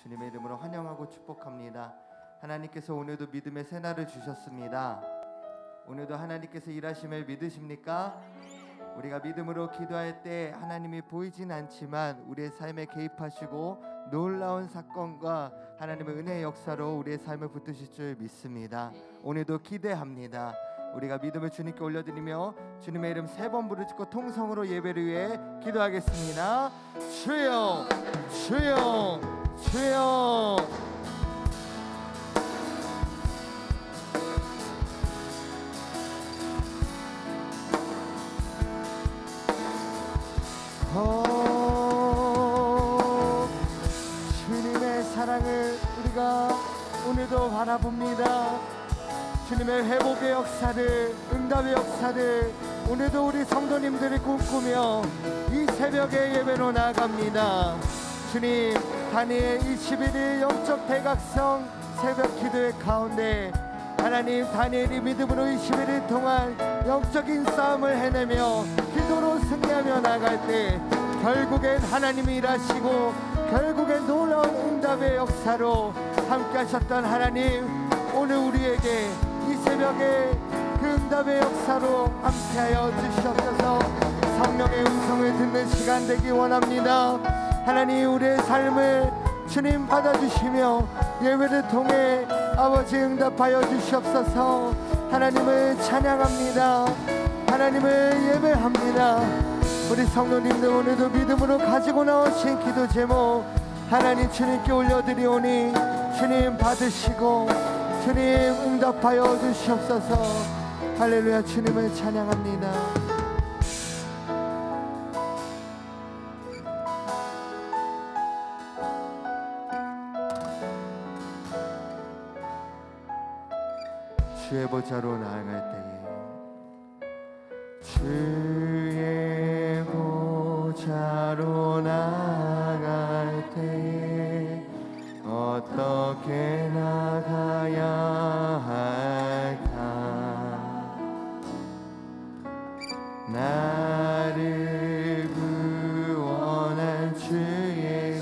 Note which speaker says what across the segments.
Speaker 1: 주님의 이름으로 환영하고 축복합니다. 하나님께서 오늘도 믿음의 새날을 주셨습니다. 오늘도 하나님께서 일하심을 믿으십니까? 우리가 믿음으로 기도할 때 하나님이 보이진 않지만 우리의 삶에 개입하시고 놀라운 사건과 하나님의 은혜의 역사로 우리의 삶을 붙드실 줄 믿습니다. 오늘도 기대합니다. 우리가 믿음을 주님께 올려드리며 주님의 이름 3번 부르짖고 통성으로 예배를 위해 기도하겠습니다. 주여 주여 주여. 주님의 사랑을 우리가 오늘도 바라봅니다. 주님의 회복의 역사를, 응답의 역사를 오늘도 우리 성도님들이 꿈꾸며 이 새벽의 예배로 나아갑니다. 주님, 다니엘 21일 영적 대각성 새벽 기도의 가운데 하나님, 다니엘이 믿음으로 21일 동안 영적인 싸움을 해내며 기도로 승리하며 나갈 때 결국엔 하나님이 일하시고 결국엔 놀라운 응답의 역사로 함께 하셨던 하나님, 오늘 우리에게 이 새벽에 그 응답의 역사로 함께하여 주시옵소서. 성령의 음성을 듣는 시간 되기 원합니다. 하나님, 우리의 삶을 주님 받아주시며 예배를 통해 아버지 응답하여 주시옵소서. 하나님을 찬양합니다. 하나님을 예배합니다. 우리 성도님들 오늘도 믿음으로 가지고 나오신 기도 제목 하나님 주님께 올려드리오니 주님 받으시고 주님 응답하여 주시옵소서. 할렐루야. 주님을 찬양합니다. 주의 보좌로 나아갈 때에 주의 보좌로 나아갈 때에 어떻게 나가야 할까? 나를 구원한 주의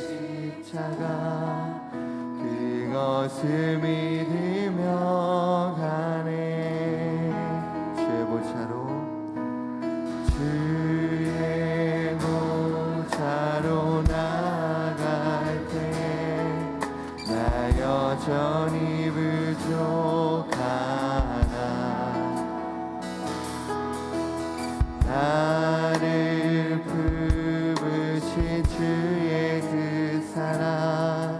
Speaker 1: 십자가 그것을 믿으며 가네. 주의 보좌로 나아갈 때 나 여전히 부족하나. 나를 품으신 주의 그 사랑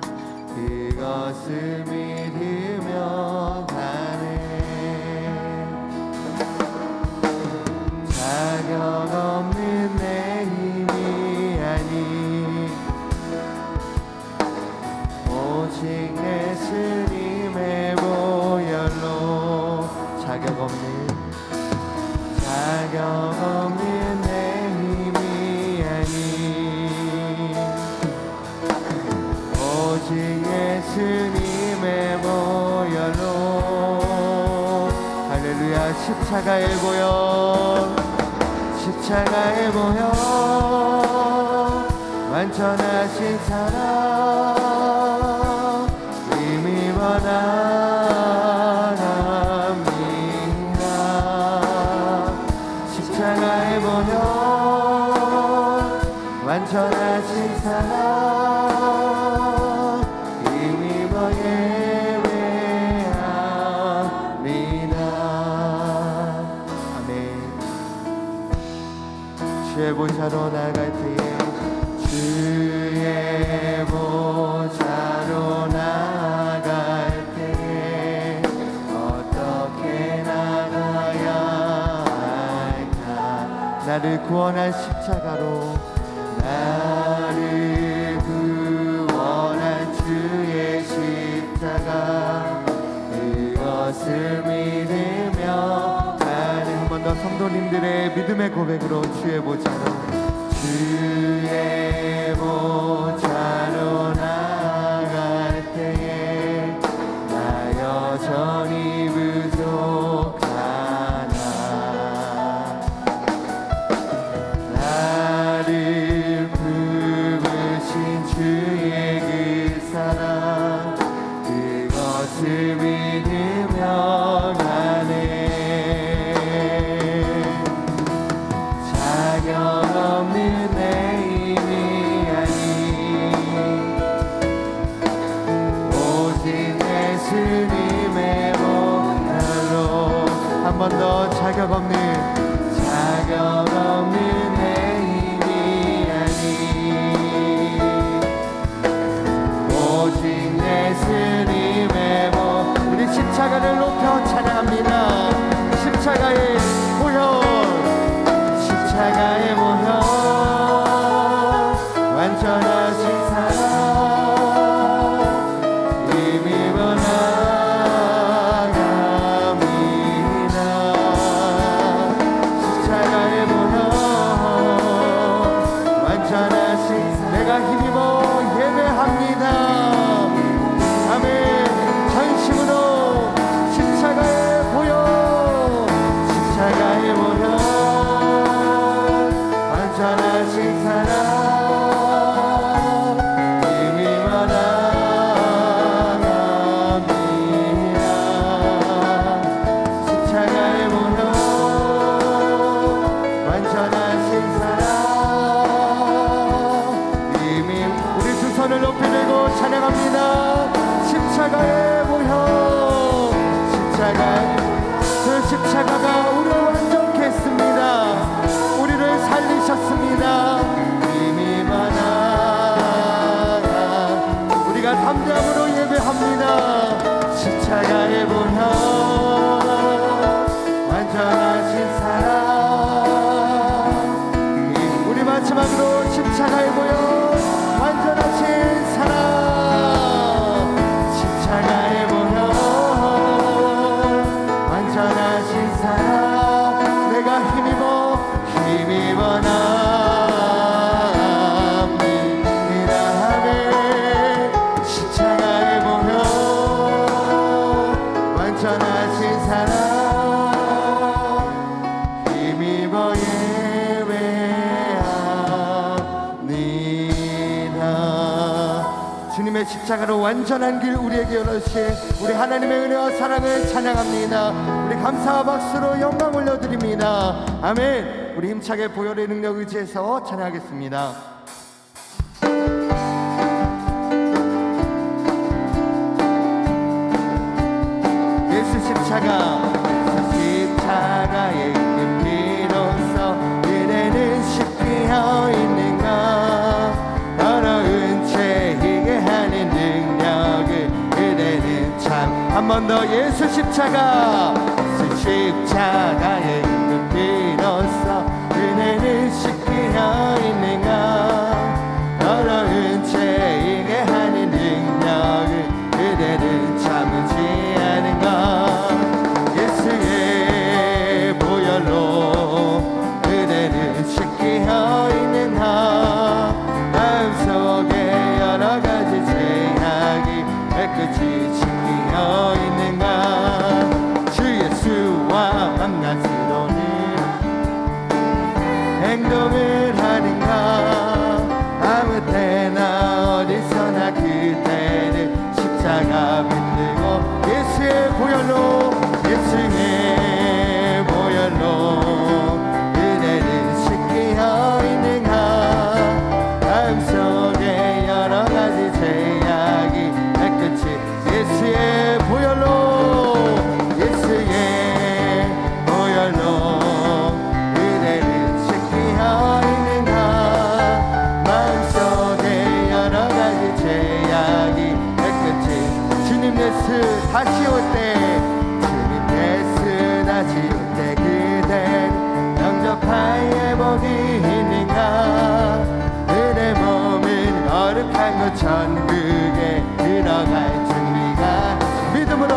Speaker 1: 그것을 믿으며 가네. 자격 없는 내 힘이 아니 오직 내 주님의 보혈로 자격 없는 내 힘이 아니 오직 예수님의 보혈로. 할렐루야. 십자가의 보혈, 십자가의 보혈, 완전하신 사랑 힘입어 나갑니다. 십자가의 보혈, 완전하신 사랑 힘입어 예배합니다. 아멘. 주의 보좌로 나갈 때에 주의 보좌로 나갈 때에 어떻게 나가야 할까? 나를 구원한 십자가로 나를 구원한 주의 십자가 그것을 믿으며 나는. 한 번 더 성도님들의 믿음의 고백으로 주의 보좌로 나아갈 때에 나 여전히 부족하나. 나를 품으신 주의 그 사랑 번 더 자격 없는 내 힘이 아니 오직 예수님의 몸. 우리 십자가를 높여 찬양합니다. 십자가의 보혈, 십자가의 보혈, 완전하신 사랑, 힘입어 나갑니다. 십자가의 보혈, 완전하신 내가 힘입어 예배합니다. 아멘. 전심으로 십자가의 보혈, 십자가의 보혈, 완전하신 사랑, 힘입어 나갑니다. 십자가의 보혈, 완전하신 사랑, 힘입. 우리 두 손을 높이 들고 찬양합니다. 십자가의 보혈, 그 십자가가 우리를 완전케 했습니다. 우리를 살리셨습니다. 힘입어 나가. 우리가 담대함으로 예배합니다. 십자가의 보혈, 완전하신 사랑. 우리 마지막으로 십자가의 보혈, 완전하신 사랑, 십자가의 보혈, 완전하신 사랑, 내가 힘입어 나갑니다. 아멘. 십자가의 보혈, 완전하신 사랑, 힘입어 예배합니다. 주님의 십자가로 완전한 길 우리에게 열어주신 우리 하나님의 은혜와 사랑을 찬양합니다. 우리 감사와 박수로 영광 올려드립니다. 아멘. 우리 힘차게 보혈의 능력 의지해서 찬양하겠습니다. 예수 십자가의 피로써 은혜는 씻기어 있는가. 더러운 죄이게 하는 능력을 은혜는 참. 한 번 더 예수 십자가의 피로써 은혜는 씻기어 있는가. 더러운 죄이게 하는 능력을 은혜는 참지 않은가. 예수의 보혈로 은혜는 씻기어 있는가. 마음속에 여러 가지 죄악이 깨끗이 씻기어 있는가. 주 예수와 만나서는 행동을 하는가. 아무 때나 어디서나 그때는 십자가 붙들고 예수의 보혈로 은혜는 씻기어 있는가. 마음속에 여러 가지 죄악이 깨끗이 예수의 보혈로 은혜는 씻기어 있는가. 마음속에 여러 가지 죄악이 깨끗이. 주님 예수 다시 올 때, 주님 예수 다시 올 때 그댈 영접하여 복이 있는가. 은혜 몸은 거룩한 것 천국에 들어갈 준비가. 믿음으로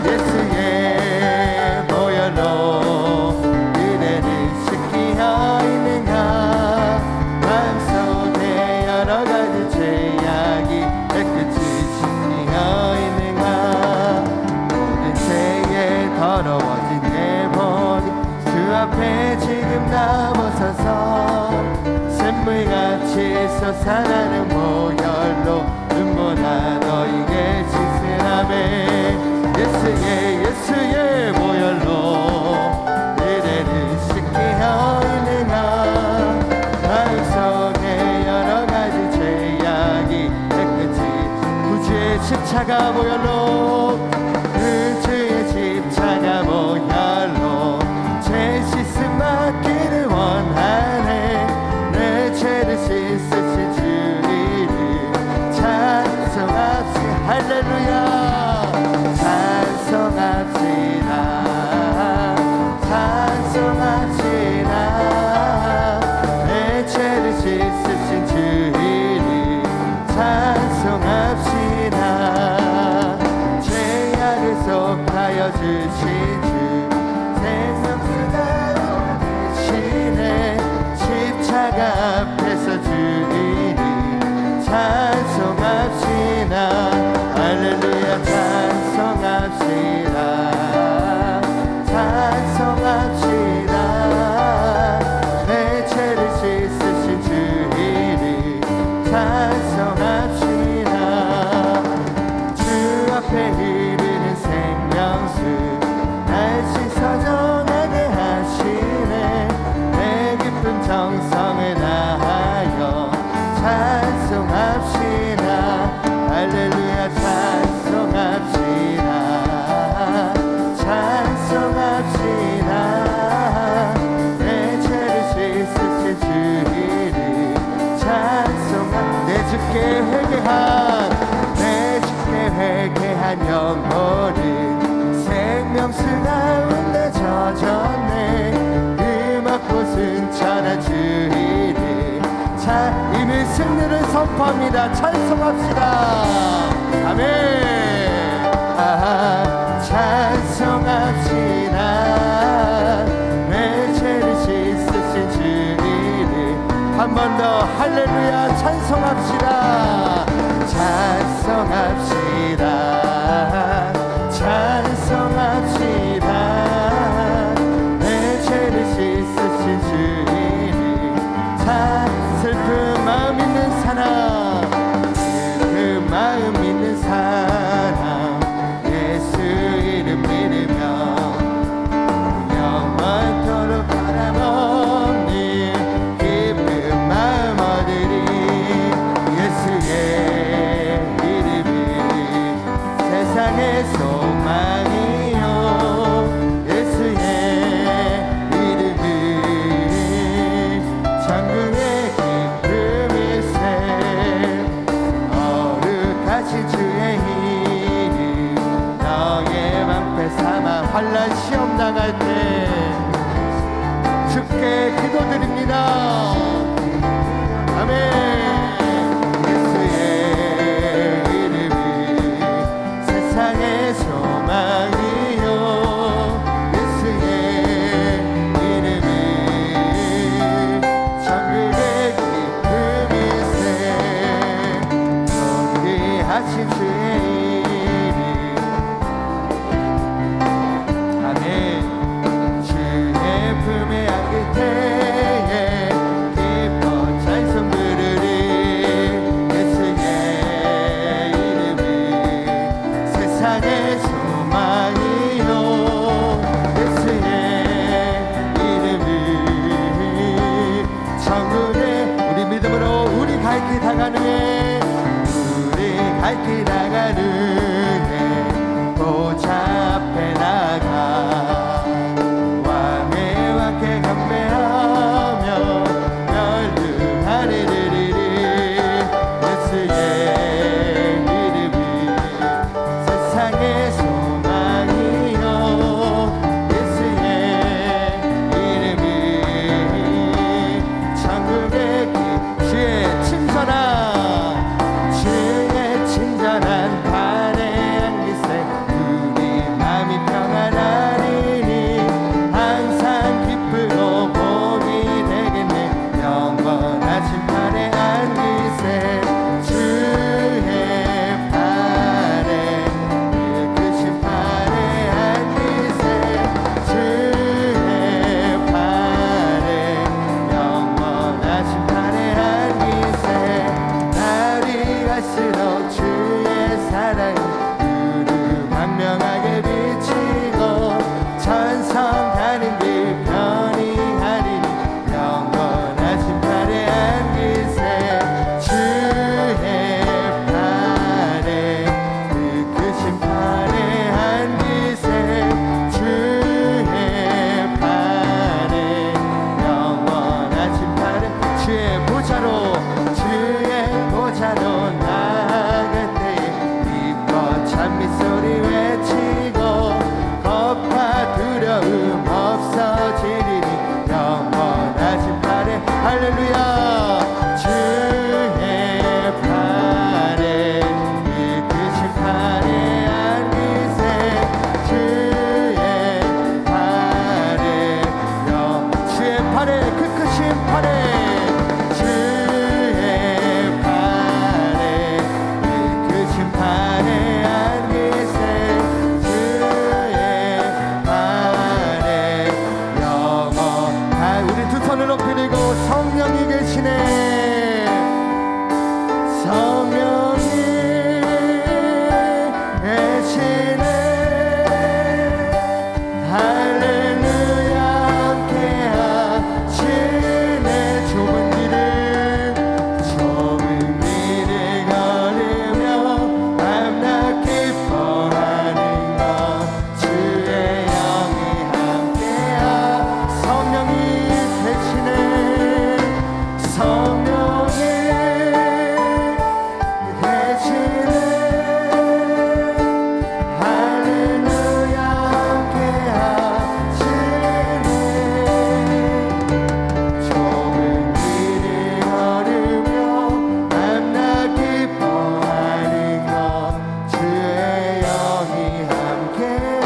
Speaker 1: 예수의 보혈로 은혜는 씻기어 있는가. 마음속에 여러 가지 죄악이 깨끗이 씻기어 있는가. 모든 죄에 더러워진 내 몸이 주 앞에 지금 나서서 샘물같이 솟아나는 보혈로 눈보다 너에게 씻으라매. 예수의 보혈로 은혜는 씻기어 있는가. 마음속에 여러 가지 죄악이 깨끗이 구주의 십자가 보혈로, 그 주의 십자가 보혈로 주신 주 생명수가 대신에 십자가 앞에서 주이니 찬송합시다. 할렐루야 찬송합시다. 찬송합시다. 내 죄를 씻으신 주이니 찬송합시다. 주 앞에 흐르는 생명수 날 씻어 전하게 하시네. 내 깊은 정성을 다하여 찬송합시다. 할렐루야 찬송합시다. 찬송합시다. 내 죄를 씻으신 주이니 찬송합시다. 내 주께 회개한 영혼은 생명수 가운데 젖었네. 음악꽃은 천한 주이니 자 이미 승리를 선포합니다. 찬송합시다. 아멘. 찬송합시다. 내 죄를 씻으신 주이니 한 번 더 할렐루야 찬송합시다. 찬송합시다. 찬송합시다. 내 죄를 씻으신 주이니 슬픈 마음 있는 사람, 슬픈 마음 있는 사람 예수 이름 믿으며 영원토록 바람없는 기쁜 마음 얻으리. 예수의 이름이 세상의 소망이요. 예수의 이름이 천국의 기쁨일세. 거룩하신 주의 이름 너의 방패 삼아 환난 시험 당할 때 주께 기도드립니다. 아멘. 예수의 이름이 세상의 소망이요. 예수의 이름이 천국의 기쁨일세. 거룩하신 주의 이름. 아멘. 주의 품에 안길 때에 기뻐 찬송 부르리. 예수의 이름이 세상의 소망이요. 예수의 이름이 천국의 우리 믿음으로 우리 갈 길 다가누에 우리 갈 길 다가누에 보좌 앞에 나가 왕의 왕께 경배하며 열등하리 드리리. 예수의 이름이 세상의 소망이요. 예수의 이름이 천국의 길. 주의 친절한 발에 안기세 우리 안에 안기세 주의 안에 영원한 우리 두 손을 높이 들고 성령이 계시네 성령이 계시네 할렐루야 함께 하시네 좁은 길을 걸으며 밤낮 기뻐하는 것 주의 영이 함께하 성령이 계시네 성령이 계시네 할렐루야 함께 하시네 좁은 길을 걸으며 밤낮 기뻐하는 것 주의 영이 함께하리라.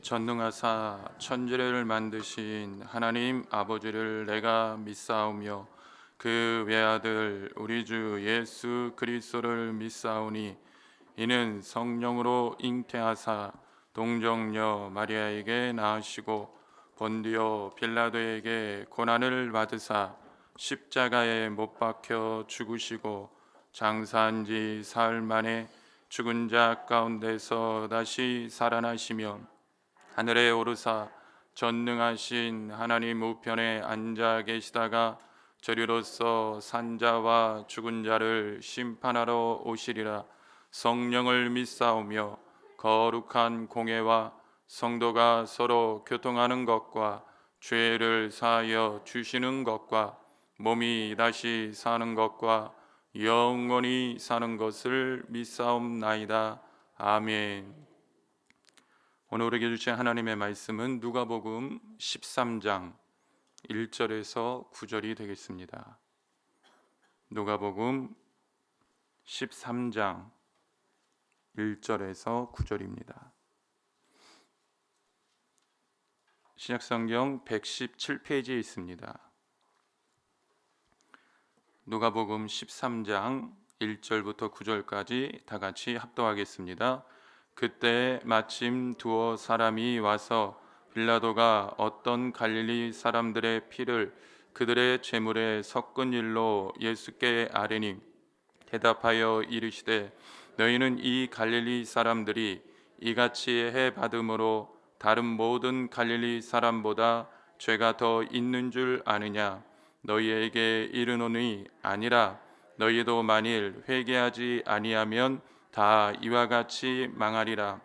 Speaker 2: 전능하사 천지를 만드신 하나님 아버지를 내가 믿사오며 그 외아들 우리 주 예수 그리스도를 믿사오니 이는 성령으로 잉태하사 동정녀 마리아에게 낳으시고 본디오 빌라도에게 고난을 받으사 십자가에 못 박혀 죽으시고 장사한 지 사흘 만에 죽은 자 가운데서 다시 살아나시며 하늘에 오르사 전능하신 하나님 우편에 앉아 계시다가 저리로서 산자와 죽은 자를 심판하러 오시리라. 성령을 믿사오며 거룩한 공회와 성도가 서로 교통하는 것과 죄를 사하여 주시는 것과 몸이 다시 사는 것과 영원히 사는 것을 믿사옵나이다. 아멘. 오늘 우리에게 주신 하나님의 말씀은 누가복음 13장 1절에서 9절이 되겠습니다. 누가복음 13장 1절에서 9절입니다. 신약성경 117페이지에 있습니다. 누가복음 13장 1절부터 9절까지 다 같이 합독하겠습니다. 그때 마침 두어 사람이 와서 빌라도가 어떤 갈릴리 사람들의 피를 그들의 제물에 섞은 일로 예수께 아뢰니 대답하여 이르시되 너희는 이 갈릴리 사람들이 이같이 해 받음으로 다른 모든 갈릴리 사람보다 죄가 더 있는 줄 아느냐? 너희에게 이르노니 아니라 너희도 만일 회개하지 아니하면 다 이와 같이 망하리라.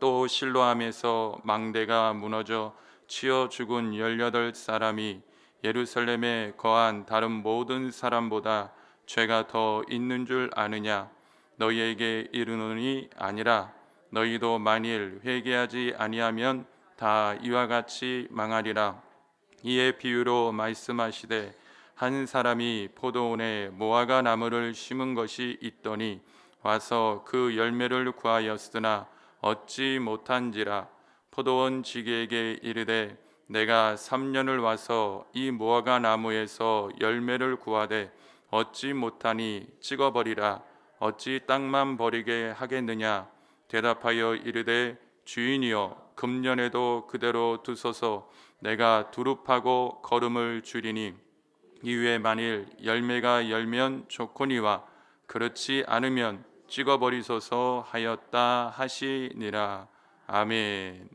Speaker 2: 또 실로암에서 망대가 무너져 치어 죽은 18사람이 예루살렘에 거한 다른 모든 사람보다 죄가 더 있는 줄 아느냐? 너희에게 이르노니 아니라 너희도 만일 회개하지 아니하면 다 이와 같이 망하리라. 이에 비유로 말씀하시되 한 사람이 포도원에 무화과 나무를 심은 것이 있더니 와서 그 열매를 구하였으나 얻지 못한지라. 포도원 지기에게 이르되 내가 3년을 와서 이 무화과 나무에서 열매를 구하되 얻지 못하니 찍어버리라. 어찌 땅만 버리게 하겠느냐? 대답하여 이르되 주인이여 금년에도 그대로 두소서. 내가 두릅하고 거름을 줄이니 이후에 만일 열매가 열면 좋거니와 그렇지 않으면 찍어버리소서 하였다 하시니라. 아멘.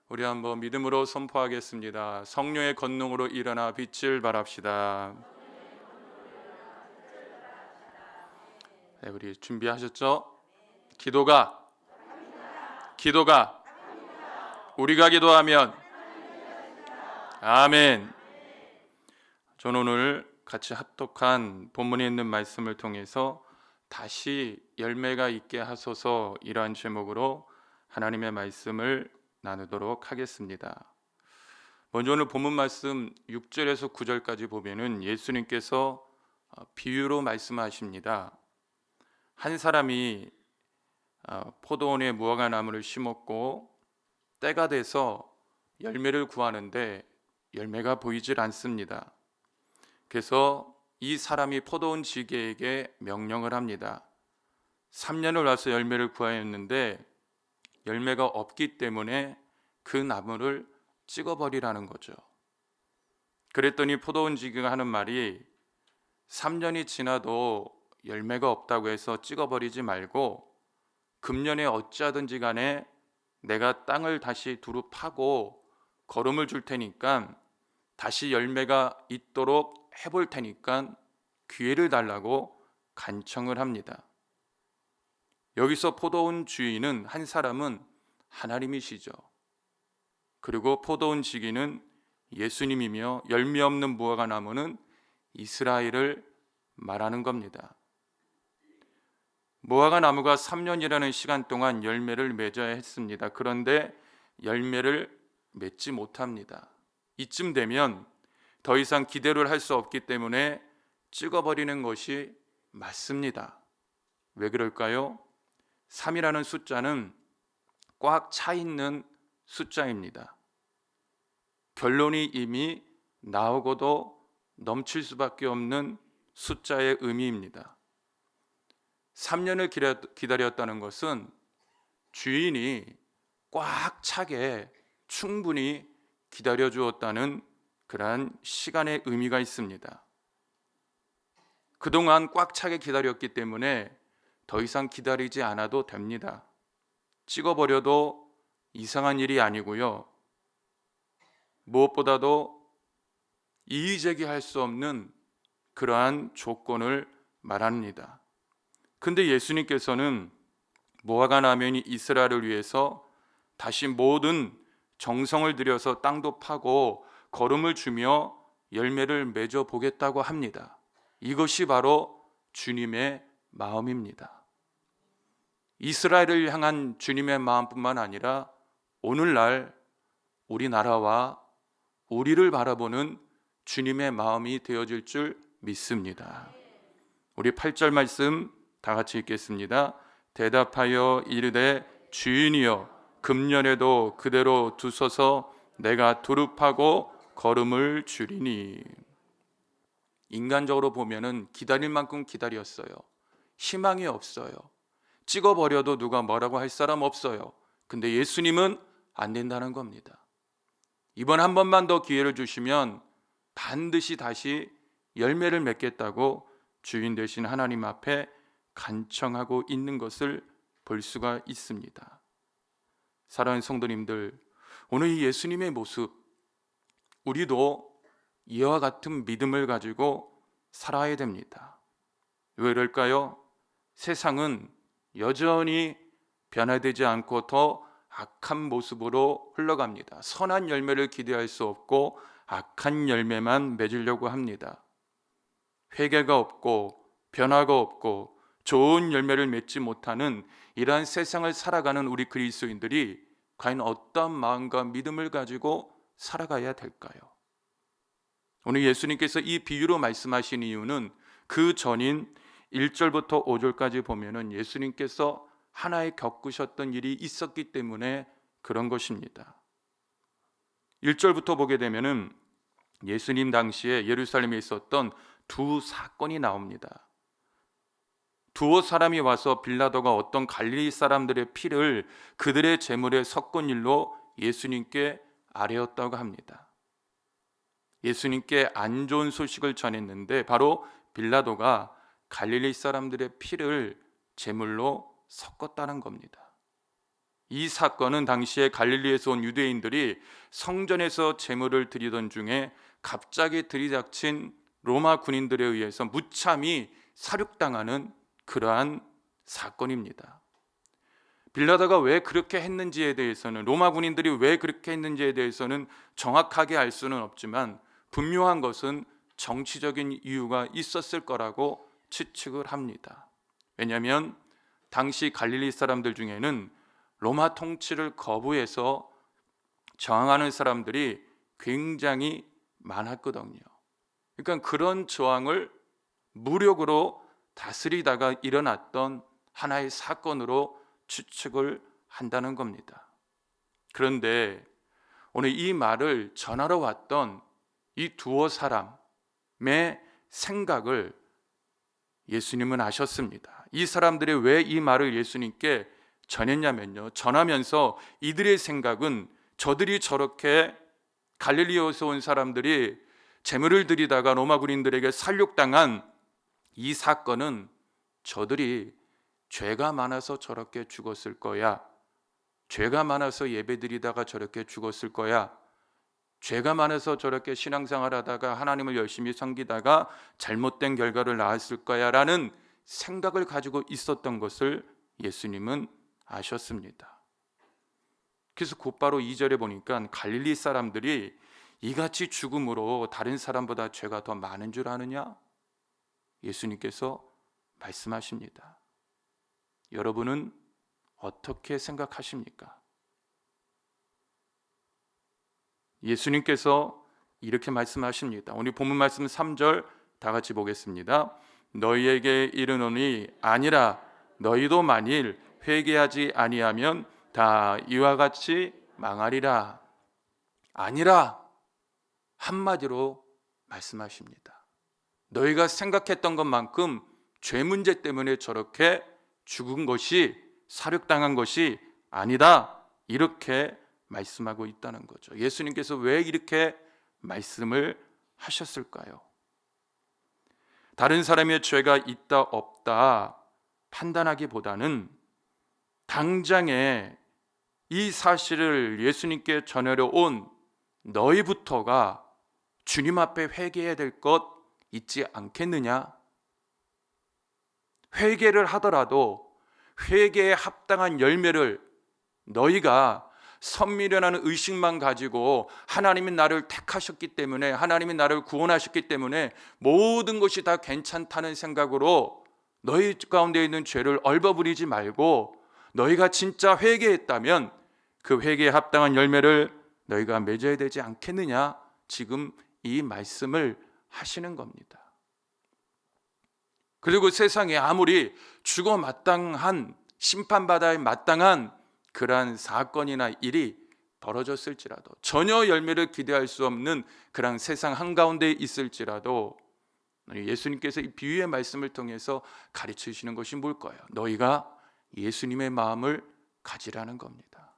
Speaker 2: 우리 한번 믿음으로 선포하겠습니다. 성령의 권능으로 일어나 빛을 발합시다. 네, 우리 준비하셨죠? 기도가 우리가 기도하면 아멘. 저는 오늘 같이 합독한 본문에 있는 말씀을 통해서 다시 열매가 있게 하소서 이러한 제목으로 하나님의 말씀을 나누도록 하겠습니다. 먼저 오늘 본문 말씀 6절에서 9절까지 보면은 예수님께서 비유로 말씀하십니다. 한 사람이 포도원에 무화과 나무를 심었고 때가 돼서 열매를 구하는데 열매가 보이질 않습니다. 그래서 이 사람이 포도원 지게에게 명령을 합니다. 3년을 와서 열매를 구하였는데 열매가 없기 때문에 그 나무를 찍어버리라는 거죠. 그랬더니 포도원 지기가 하는 말이 3년이 지나도 열매가 없다고 해서 찍어버리지 말고 금년에 어찌하든지 간에 내가 땅을 다시 두루 파고 거름을 줄 테니까 다시 열매가 있도록 해볼 테니까 기회를 달라고 간청을 합니다. 여기서 포도원 주인은 한 사람은 하나님이시죠. 그리고 포도원 지기는 예수님이며 열매 없는 무화과 나무는 이스라엘을 말하는 겁니다. 무화과 나무가 3년이라는 시간 동안 열매를 맺어야 했습니다. 그런데 열매를 맺지 못합니다. 이쯤 되면 더 이상 기대를 할 수 없기 때문에 찍어버리는 것이 맞습니다. 왜 그럴까요? 3이라는 숫자는 꽉 차 있는 숫자입니다. 결론이 이미 나오고도 넘칠 수밖에 없는 숫자의 의미입니다. 3년을 기다렸다는 것은 주인이 꽉 차게 충분히 기다려 주었다는 그러한 시간의 의미가 있습니다. 그동안 꽉 차게 기다렸기 때문에 더 이상 기다리지 않아도 됩니다. 찍어버려도 이상한 일이 아니고요. 무엇보다도 이의제기할 수 없는 그러한 조건을 말합니다. 근데 예수님께서는 무화과 나무인 이스라엘을 위해서 다시 모든 정성을 들여서 땅도 파고 거름을 주며 열매를 맺어 보겠다고 합니다. 이것이 바로 주님의 마음입니다. 이스라엘을 향한 주님의 마음뿐만 아니라 오늘날 우리나라와 우리를 바라보는 주님의 마음이 되어질 줄 믿습니다. 우리 8절 말씀 다 같이 읽겠습니다. 대답하여 이르되 주인이여 금년에도 그대로 두소서 내가 두릅하고 거름을 주리니. 인간적으로 보면은 기다릴 만큼 기다렸어요. 희망이 없어요. 찍어버려도 누가 뭐라고 할 사람 없어요. 근데 예수님은 안 된다는 겁니다. 이번 한 번만 더 기회를 주시면 반드시 다시 열매를 맺겠다고 주인 되신 하나님 앞에 간청하고 있는 것을 볼 수가 있습니다. 사랑하는 성도님들, 오늘 이 예수님의 모습, 우리도 이와 같은 믿음을 가지고 살아야 됩니다. 왜 그럴까요? 세상은 여전히 변화되지 않고 더 악한 모습으로 흘러갑니다. 선한 열매를 기대할 수 없고 악한 열매만 맺으려고 합니다. 회개가 없고 변화가 없고 좋은 열매를 맺지 못하는 이러한 세상을 살아가는 우리 그리스도인들이 과연 어떤 마음과 믿음을 가지고 살아가야 될까요? 오늘 예수님께서 이 비유로 말씀하신 이유는 그 전인 1절부터 5절까지 보면은 예수님께서 하나에 겪으셨던 일이 있었기 때문에 그런 것입니다. 1절부터 보게 되면은 예수님 당시에 예루살렘에 있었던 두 사건이 나옵니다. 두어 사람이 와서 빌라도가 어떤 갈릴리 사람들의 피를 그들의 제물에 섞은 일로 예수님께 아뢰었다고 합니다. 예수님께 안 좋은 소식을 전했는데 바로 빌라도가 갈릴리 사람들의 피를 제물로 섞었다는 겁니다. 이 사건은 당시에 갈릴리에서 온 유대인들이 성전에서 제물을 드리던 중에 갑자기 들이닥친 로마 군인들에 의해서 무참히 살육당하는 그러한 사건입니다. 빌라도가 왜 그렇게 했는지에 대해서는, 로마 군인들이 왜 그렇게 했는지에 대해서는 정확하게 알 수는 없지만 분명한 것은 정치적인 이유가 있었을 거라고 추측을 합니다. 왜냐하면 당시 갈릴리 사람들 중에는 로마 통치를 거부해서 저항하는 사람들이 굉장히 많았거든요. 그러니까 그런 저항을 무력으로 다스리다가 일어났던 하나의 사건으로 추측을 한다는 겁니다. 그런데 오늘 이 말을 전하러 왔던 이 두어 사람, 생각을 예수님은 아셨습니다. 이 사람들이 왜 이 말을 예수님께 전했냐면요, 전하면서 이들의 생각은 저들이 저렇게 갈릴리에서 온 사람들이 제물을 드리다가 로마 군인들에게 살육당한 이 사건은 저들이 죄가 많아서 저렇게 죽었을 거야, 죄가 많아서 예배드리다가 저렇게 죽었을 거야, 죄가 많아서 저렇게 신앙생활하다가 하나님을 열심히 섬기다가 잘못된 결과를 낳았을 거야 라는 생각을 가지고 있었던 것을 예수님은 아셨습니다. 그래서 곧바로 2절에 보니까 갈릴리 사람들이 이같이 죽음으로 다른 사람보다 죄가 더 많은 줄 아느냐? 예수님께서 말씀하십니다. 여러분은 어떻게 생각하십니까? 예수님께서 이렇게 말씀하십니다. 오늘 본문 말씀 3절 다 같이 보겠습니다. 너희에게 이르노니 아니라 너희도 만일 회개하지 아니하면 다 이와 같이 망하리라. 아니라 한마디로 말씀하십니다. 너희가 생각했던 것만큼 죄 문제 때문에 저렇게 죽은 것이, 살육당한 것이 아니다, 이렇게 말씀하고 있다는 거죠. 예수님께서 왜 이렇게 말씀을 하셨을까요? 다른 사람의 죄가 있다 없다 판단하기보다는 당장에 이 사실을 예수님께 전하려 온 너희부터가 주님 앞에 회개해야 될 것 있지 않겠느냐? 회개를 하더라도 회개에 합당한 열매를 너희가 선미련한 의식만 가지고 하나님이 나를 택하셨기 때문에, 하나님이 나를 구원하셨기 때문에 모든 것이 다 괜찮다는 생각으로 너희 가운데 있는 죄를 얼버무리지 말고 너희가 진짜 회개했다면 그 회개에 합당한 열매를 너희가 맺어야 되지 않겠느냐? 지금 이 말씀을 하시는 겁니다. 그리고 세상에 아무리 죽어 마땅한, 심판받아야 마땅한 그러한 사건이나 일이 벌어졌을지라도, 전혀 열매를 기대할 수 없는 그런 세상 한가운데 있을지라도 예수님께서 이 비유의 말씀을 통해서 가르치시는 것이 뭘까요? 너희가 예수님의 마음을 가지라는 겁니다.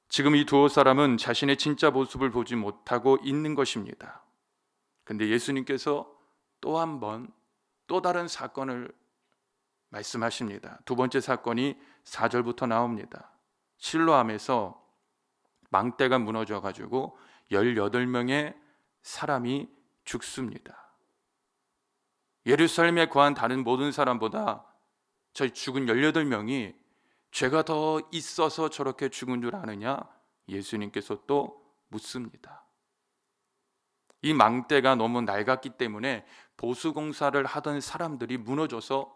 Speaker 2: 지금 이 두 사람은 자신의 진짜 모습을 보지 못하고 있는 것입니다. 근데 예수님께서 또 한 번 또 다른 사건을 말씀하십니다. 두 번째 사건이 4절부터 나옵니다. 실로암에서 망대가 무너져 가지고 18명의 사람이 죽습니다. 예루살렘에 거한 다른 모든 사람보다 저 죽은 18명이 죄가 더 있어서 저렇게 죽은 줄 아느냐? 예수님께서 또 묻습니다. 이 망대가 너무 낡았기 때문에 보수공사를 하던 사람들이 무너져서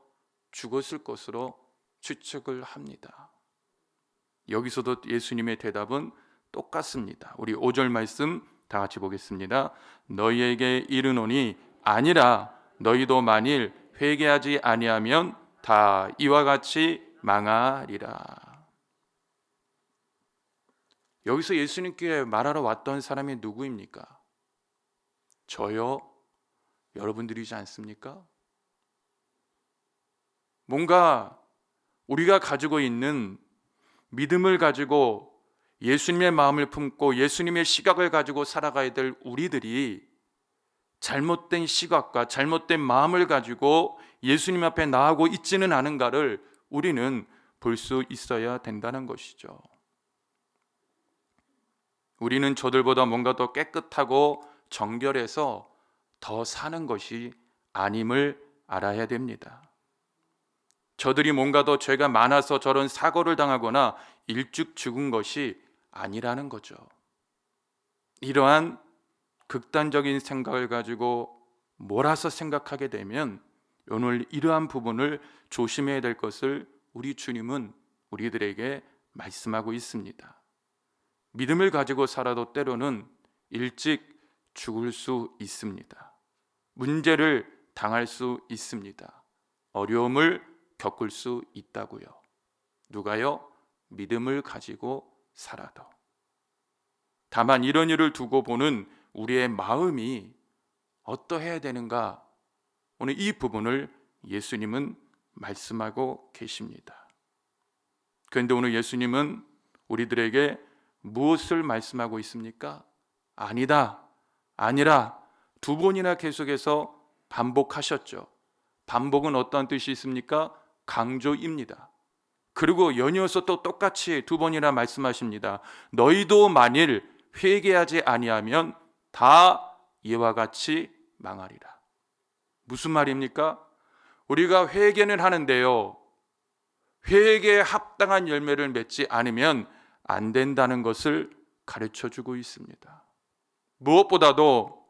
Speaker 2: 죽었을 것으로 추측을 합니다. 여기서도 예수님의 대답은 똑같습니다. 우리 5절 말씀 다 같이 보겠습니다. 너희에게 이르노니 아니라 너희도 만일 회개하지 아니하면 다 이와 같이 망하리라. 여기서 예수님께 말하러 왔던 사람이 누구입니까? 저요? 여러분들이지 않습니까? 뭔가 우리가 가지고 있는 믿음을 가지고 예수님의 마음을 품고 예수님의 시각을 가지고 살아가야 될 우리들이 잘못된 시각과 잘못된 마음을 가지고 예수님 앞에 나아가고 있지는 않은가를 우리는 볼 수 있어야 된다는 것이죠. 우리는 저들보다 뭔가 더 깨끗하고 정결해서 더 사는 것이 아님을 알아야 됩니다. 저들이 뭔가 더 죄가 많아서 저런 사고를 당하거나 일찍 죽은 것이 아니라는 거죠. 이러한 극단적인 생각을 가지고 몰아서 생각하게 되면 오늘 이러한 부분을 조심해야 될 것을 우리 주님은 우리들에게 말씀하고 있습니다. 믿음을 가지고 살아도 때로는 일찍 죽을 수 있습니다. 문제를 당할 수 있습니다. 어려움을 겪을 수 있다고요. 누가요? 믿음을 가지고 살아도. 다만 이런 일을 두고 보는 우리의 마음이 어떠해야 되는가? 오늘 이 부분을 예수님은 말씀하고 계십니다. 그런데 오늘 예수님은 우리들에게 무엇을 말씀하고 있습니까? 아니다, 아니라 두 번이나 계속해서 반복하셨죠. 반복은 어떠한 뜻이 있습니까? 강조입니다. 그리고 연이어서 또 똑같이 두 번이나 말씀하십니다. 너희도 만일 회개하지 아니하면 다 이와 같이 망하리라. 무슨 말입니까? 우리가 회개는 하는데요, 회개에 합당한 열매를 맺지 않으면 안 된다는 것을 가르쳐주고 있습니다. 무엇보다도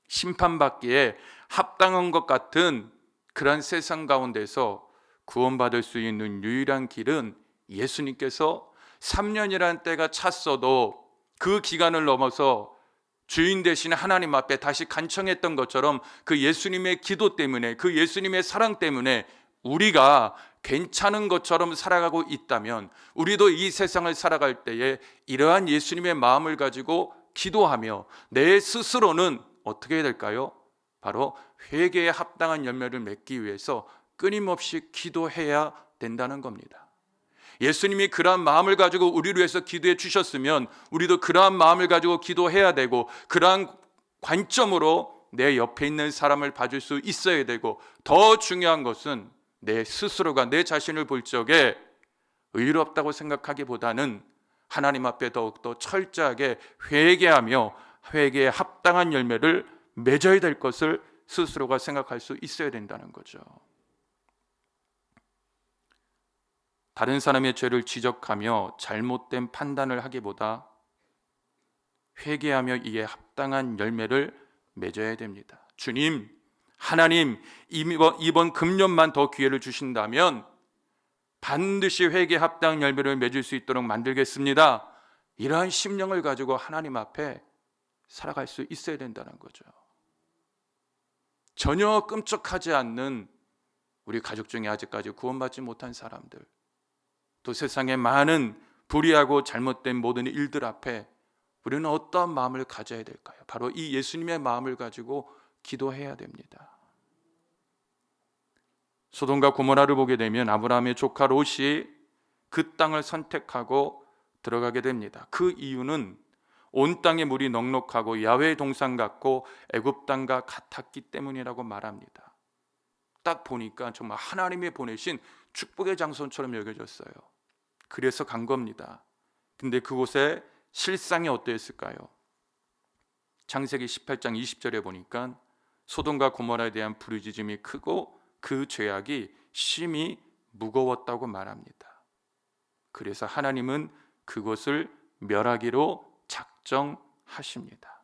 Speaker 2: 심판받기에 합당한 것 같은 그런 세상 가운데서 구원받을 수 있는 유일한 길은 예수님께서 3년이라는 때가 찼어도 그 기간을 넘어서 주인 되신 하나님 앞에 다시 간청했던 것처럼 그 예수님의 기도 때문에, 그 예수님의 사랑 때문에 우리가 괜찮은 것처럼 살아가고 있다면, 우리도 이 세상을 살아갈 때에 이러한 예수님의 마음을 가지고 기도하며 내 스스로는 어떻게 해야 될까요? 바로 회개에 합당한 열매를 맺기 위해서 끊임없이 기도해야 된다는 겁니다. 예수님이 그러한 마음을 가지고 우리를 위해서 기도해 주셨으면 우리도 그러한 마음을 가지고 기도해야 되고, 그러한 관점으로 내 옆에 있는 사람을 봐줄 수 있어야 되고, 더 중요한 것은 내 스스로가 내 자신을 볼 적에 의롭다고 생각하기보다는 하나님 앞에 더욱더 철저하게 회개하며 회개에 합당한 열매를 맺어야 될 것을 스스로가 생각할 수 있어야 된다는 거죠. 다른 사람의 죄를 지적하며 잘못된 판단을 하기보다 회개하며 이에 합당한 열매를 맺어야 됩니다. 주님, 하나님, 이번 금년만 더 기회를 주신다면 반드시 회개에 합당한 열매를 맺을 수 있도록 만들겠습니다. 이러한 심령을 가지고 하나님 앞에 살아갈 수 있어야 된다는 거죠. 전혀 끔찍하지 않는 우리 가족 중에 아직까지 구원받지 못한 사람들, 또 세상의 많은 불의하고 잘못된 모든 일들 앞에 우리는 어떠한 마음을 가져야 될까요? 바로 이 예수님의 마음을 가지고 기도해야 됩니다. 소돔과 고모라를 보게 되면 아브라함의 조카 롯이 그 땅을 선택하고 들어가게 됩니다. 그 이유는 온 땅의 물이 넉넉하고 야훼의 동산 같고 애굽 땅과 같았기 때문이라고 말합니다. 딱 보니까 정말 하나님이 보내신 축복의 장소처럼 여겨졌어요. 그래서 간 겁니다. 근데 그곳에 실상이 어떠했을까요? 창세기 18장 20절에 보니까 소돔과 고모라에 대한 부르짖음이 크고 그 죄악이 심히 무거웠다고 말합니다. 그래서 하나님은 그것을 멸하기로 작정하십니다.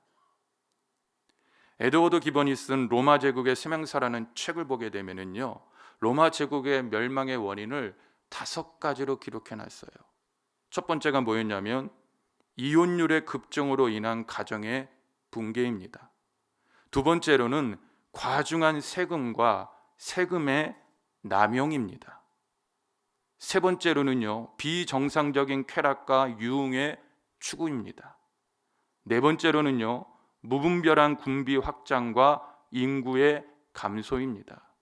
Speaker 2: 에드워드 기본이 쓴 로마 제국의 세명사라는 책을 보게 되면요, 로마 제국의 멸망의 원인을 5가지로 기록해 놨어요. 첫 번째가 뭐였냐면 이혼율의 급증으로 인한 가정의 붕괴입니다. 두 번째로는 과중한 세금과 세금의 남용입니다. 세 번째로는요, 비정상적인 쾌락과 유흥의 추구입니다. 네 번째로는요, 무분별한 군비 확장과 인구의 감소입니다.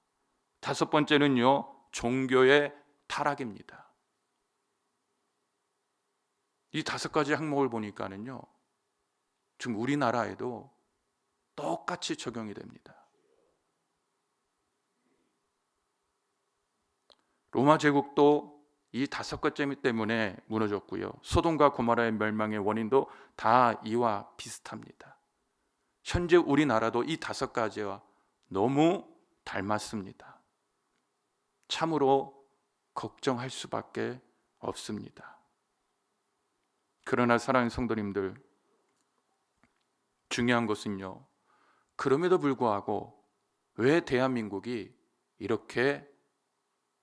Speaker 2: 다섯 번째는요, 종교의 타락입니다. 이 5가지 항목을 보니까는요, 지금 우리나라에도 똑같이 적용이 됩니다. 로마 제국도 이 5가지 때문에 무너졌고요, 소돔과 고모라의 멸망의 원인도 다 이와 비슷합니다. 현재 우리나라도 이 5가지와 너무 닮았습니다. 참으로 걱정할 수밖에 없습니다. 그러나 사랑하는 성도님들, 중요한 것은요, 그럼에도 불구하고 왜 대한민국이 이렇게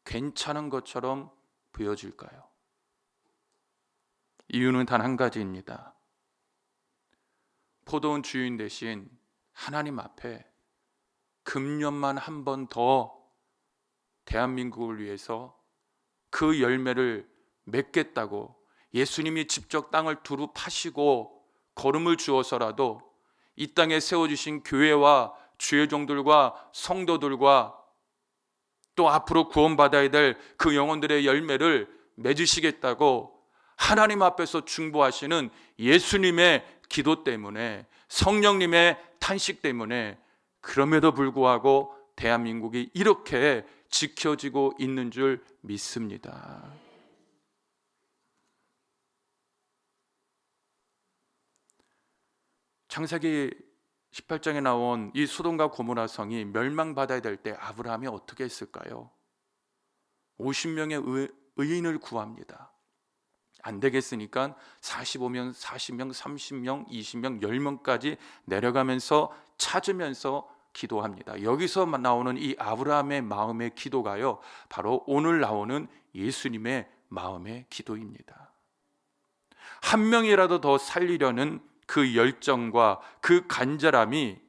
Speaker 2: 괜찮은 것처럼 보여질까요? 이유는 단 한 가지입니다. 포도원 주인 대신 하나님 앞에 금년만 한 번 더 대한민국을 위해서 그 열매를 맺겠다고 예수님이 직접 땅을 두루 파시고 걸음을 주어서라도 이 땅에 세워주신 교회와 주의 종들과 성도들과 또 앞으로 구원받아야 될 그 영혼들의 열매를 맺으시겠다고 하나님 앞에서 중보하시는 예수님의 기도 때문에, 성령님의 탄식 때문에, 그럼에도 불구하고 대한민국이 이렇게 지켜지고 있는 줄 믿습니다. 창세기 18장에 나온 이 소돔과 고모라 성이 멸망받아야 될 때 아브라함이 어떻게 했을까요? 50명의 의인을 구합니다. 안 되겠으니까 45명, 40명, 30명, 20명, 10명까지 내려가면서 찾으면서 기도합니다. 여기서 나오는 이 아브라함의 마음의 기도가요, 바로 오늘 나오는 예수님의 마음의 기도입니다. 한 명이라도 더 살리려는 그 열정과 그 간절함이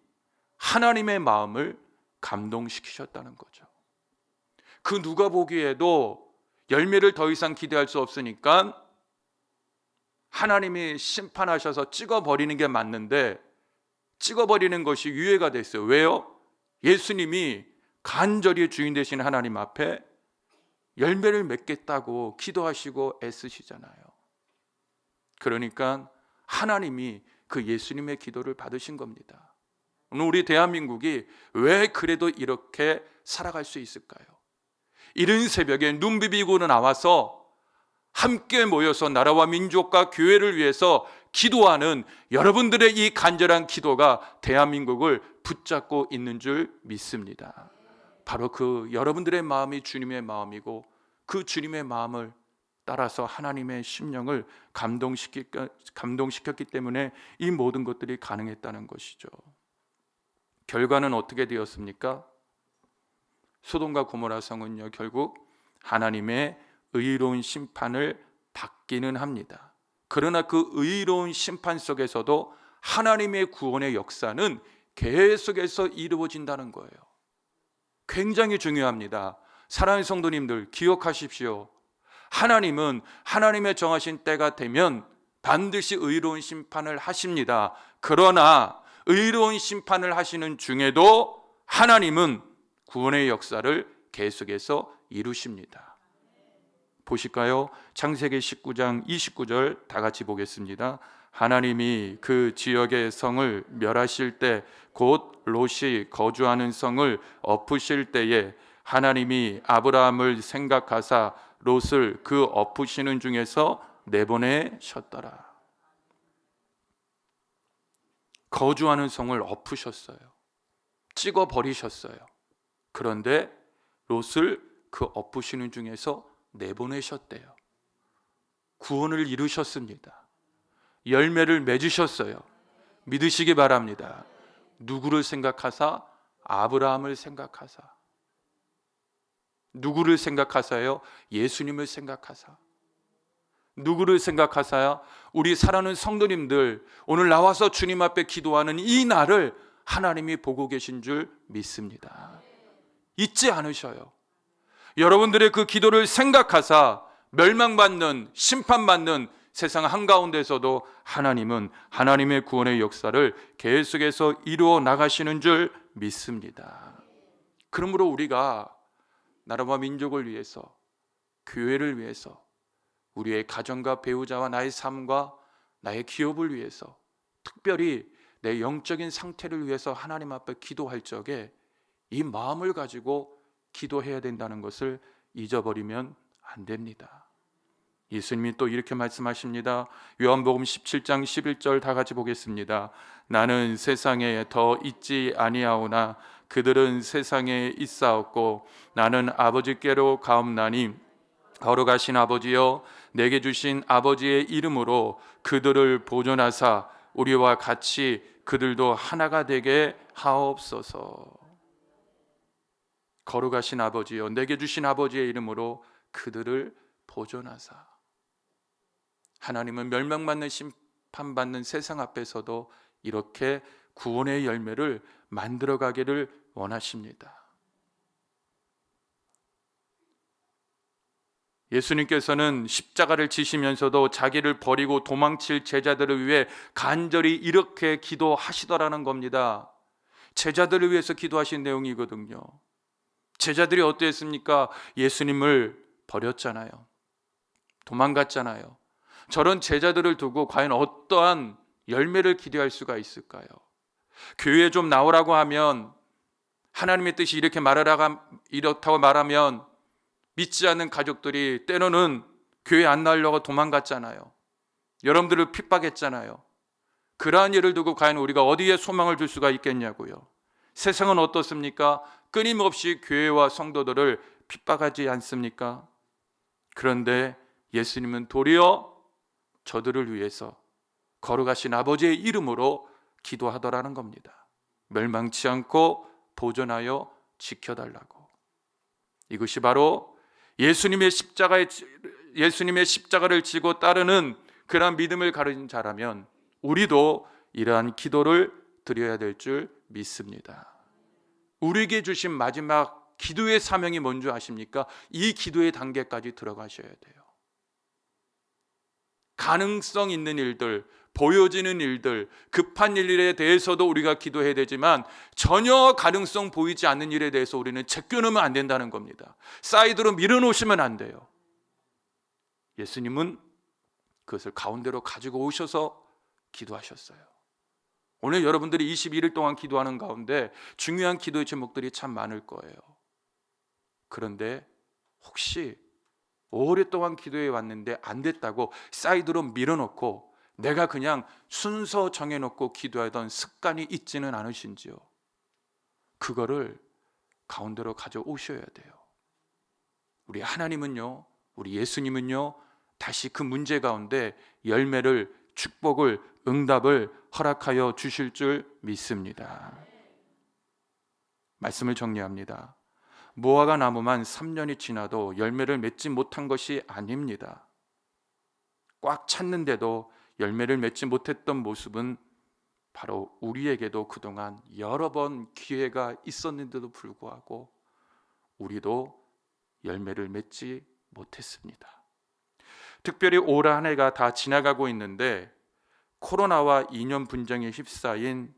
Speaker 2: 하나님의 마음을 감동시키셨다는 거죠. 그 누가 보기에도 열매를 더 이상 기대할 수 없으니까 하나님이 심판하셔서 찍어버리는 게 맞는데 찍어버리는 것이 유예가 됐어요. 왜요? 예수님이 간절히 주인 되신 하나님 앞에 열매를 맺겠다고 기도하시고 애쓰시잖아요. 그러니까 하나님이 그 예수님의 기도를 받으신 겁니다. 오늘 우리 대한민국이 왜 그래도 이렇게 살아갈 수 있을까요? 이른 새벽에 눈 비비고 나와서 함께 모여서 나라와 민족과 교회를 위해서 기도하는 여러분들의 이 간절한 기도가 대한민국을 붙잡고 있는 줄 믿습니다. 바로 그 여러분들의 마음이 주님의 마음이고 그 주님의 마음을 따라서 하나님의 심령을 감동시켰기 때문에 이 모든 것들이 가능했다는 것이죠. 결과는 어떻게 되었습니까? 소돔과 고모라 성은요, 결국 하나님의 의로운 심판을 받기는 합니다. 그러나 그 의로운 심판 속에서도 하나님의 구원의 역사는 계속해서 이루어진다는 거예요. 굉장히 중요합니다. 사랑하는 성도님들, 기억하십시오. 하나님은 하나님의 정하신 때가 되면 반드시 의로운 심판을 하십니다. 그러나 의로운 심판을 하시는 중에도 하나님은 구원의 역사를 계속해서 이루십니다. 보실까요? 창세기 19장 29절 다 같이 보겠습니다. 하나님이 그 지역의 성을 멸하실 때 곧 롯이 거주하는 성을 엎으실 때에 하나님이 아브라함을 생각하사 롯을 그 엎으시는 중에서 내보내셨더라. 거주하는 성을 엎으셨어요. 찍어버리셨어요. 그런데 롯을 그 엎으시는 중에서 내보내셨대요. 구원을 이루셨습니다. 열매를 맺으셨어요. 믿으시기 바랍니다. 누구를 생각하사? 아브라함을 생각하사. 누구를 생각하사요? 예수님을 생각하사. 누구를 생각하사요? 우리 사랑하는 성도님들, 오늘 나와서 주님 앞에 기도하는 이 날을 하나님이 보고 계신 줄 믿습니다. 잊지 않으셔요. 여러분들의 그 기도를 생각하사 멸망받는, 심판받는 세상 한가운데서도 하나님은 하나님의 구원의 역사를 계속해서 이루어 나가시는 줄 믿습니다. 그러므로 우리가 나라와 민족을 위해서, 교회를 위해서, 우리의 가정과 배우자와 나의 삶과 나의 기업을 위해서, 특별히 내 영적인 상태를 위해서 하나님 앞에 기도할 적에 이 마음을 가지고 기도해야 된다는 것을 잊어버리면 안 됩니다. 예수님이 또 이렇게 말씀하십니다. 요한복음 17장 11절 다 같이 보겠습니다. 나는 세상에 더 있지 아니하오나 그들은 세상에 있사옵고 나는 아버지께로 가옵나니 거룩하신 아버지여 내게 주신 아버지의 이름으로 그들을 보존하사 우리와 같이 그들도 하나가 되게 하옵소서. 거룩하신 아버지여 내게 주신 아버지의 이름으로 그들을 보존하사. 하나님은 멸망받는 심판받는 세상 앞에서도 이렇게 구원의 열매를 만들어가기를 원하십니다. 예수님께서는 십자가를 지시면서도 자기를 버리고 도망칠 제자들을 위해 간절히 이렇게 기도하시더라는 겁니다. 제자들을 위해서 기도하신 내용이거든요. 제자들이 어땠습니까? 예수님을 버렸잖아요. 도망갔잖아요. 저런 제자들을 두고 과연 어떠한 열매를 기대할 수가 있을까요? 교회에 좀 나오라고 하면, 하나님의 뜻이 이렇다고 말하면 믿지 않는 가족들이 때로는 교회 안 나오려고 도망갔잖아요. 여러분들을 핍박했잖아요. 그러한 일을 두고 과연 우리가 어디에 소망을 줄 수가 있겠냐고요. 세상은 어떻습니까? 끊임없이 교회와 성도들을 핍박하지 않습니까? 그런데 예수님은 도리어 저들을 위해서 걸어가신 아버지의 이름으로 기도하더라는 겁니다. 멸망치 않고 보존하여 지켜달라고. 이것이 바로 예수님의 십자가를 지고 따르는 그러한 믿음을 가진 자라면 우리도 이러한 기도를 드려야 될 줄 믿습니다. 우리에게 주신 마지막 기도의 사명이 뭔지 아십니까? 이 기도의 단계까지 들어가셔야 돼요. 가능성 있는 일들, 보여지는 일들, 급한 일에 대해서도 우리가 기도해야 되지만 전혀 가능성 보이지 않는 일에 대해서 우리는 제껴놓으면 안 된다는 겁니다. 사이드로 밀어놓으시면 안 돼요. 예수님은 그것을 가운데로 가지고 오셔서 기도하셨어요. 오늘 여러분들이 21일 동안 기도하는 가운데 중요한 기도의 제목들이 참 많을 거예요. 그런데 혹시 오랫동안 기도해 왔는데 안 됐다고 사이드로 밀어놓고 내가 그냥 순서 정해놓고 기도하던 습관이 있지는 않으신지요? 그거를 가운데로 가져오셔야 돼요. 우리 하나님은요, 우리 예수님은요, 다시 그 문제 가운데 열매를, 축복을, 응답을 허락하여 주실 줄 믿습니다. 말씀을 정리합니다. 무화과 나무만 3년이 지나도 열매를 맺지 못한 것이 아닙니다. 꽉 찼는데도 열매를 맺지 못했던 모습은 바로 우리에게도 그동안 여러 번 기회가 있었는데도 불구하고 우리도 열매를 맺지 못했습니다. 특별히 올 한 해가 다 지나가고 있는데 코로나와 이념 분쟁에 휩싸인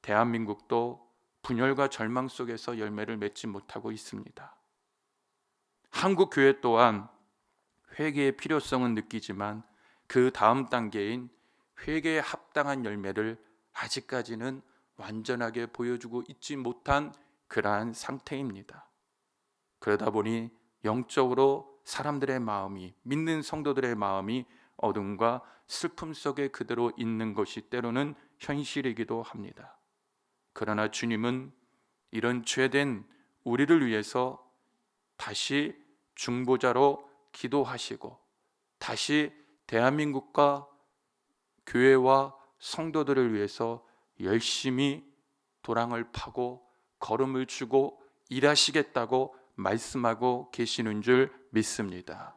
Speaker 2: 대한민국도 분열과 절망 속에서 열매를 맺지 못하고 있습니다. 한국 교회 또한 회개의 필요성은 느끼지만 그 다음 단계인 회개에 합당한 열매를 아직까지는 완전하게 보여주고 있지 못한 그러한 상태입니다. 그러다 보니 영적으로 사람들의 마음이, 믿는 성도들의 마음이 어둠과 슬픔 속에 그대로 있는 것이 때로는 현실이기도 합니다. 그러나 주님은 이런 죄된 우리를 위해서 다시 중보자로 기도하시고 다시 대한민국과 교회와 성도들을 위해서 열심히 도랑을 파고 걸음을 주고 일하시겠다고 말씀하고 계시는 줄 믿습니다.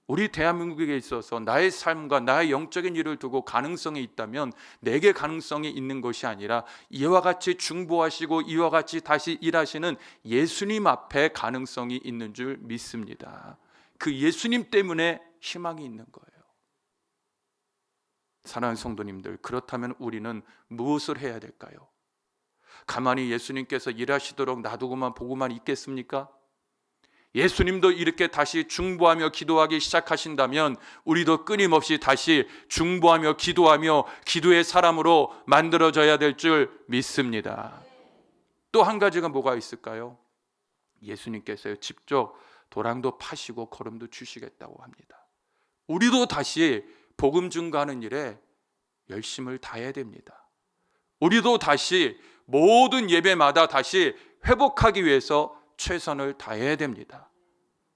Speaker 2: 우리 대한민국에 있어서 나의 삶과 나의 영적인 일을 두고 가능성이 있다면 내게 가능성이 있는 것이 아니라 이와 같이 중보하시고 이와 같이 다시 일하시는 예수님 앞에 가능성이 있는 줄 믿습니다. 그 예수님 때문에 희망이 있는 거예요. 사랑하는 성도님들, 그렇다면 우리는 무엇을 해야 될까요? 가만히 예수님께서 일하시도록 놔두고만 보고만 있겠습니까? 예수님도 이렇게 다시 중보하며 기도하기 시작하신다면 우리도 끊임없이 다시 중보하며 기도하며 기도의 사람으로 만들어져야 될 줄 믿습니다. 또 한 가지가 뭐가 있을까요? 예수님께서 직접 도랑도 파시고 거름도 주시겠다고 합니다. 우리도 다시 복음 증거하는 일에 열심을 다해야 됩니다. 우리도 다시 모든 예배마다 다시 회복하기 위해서 최선을 다해야 됩니다.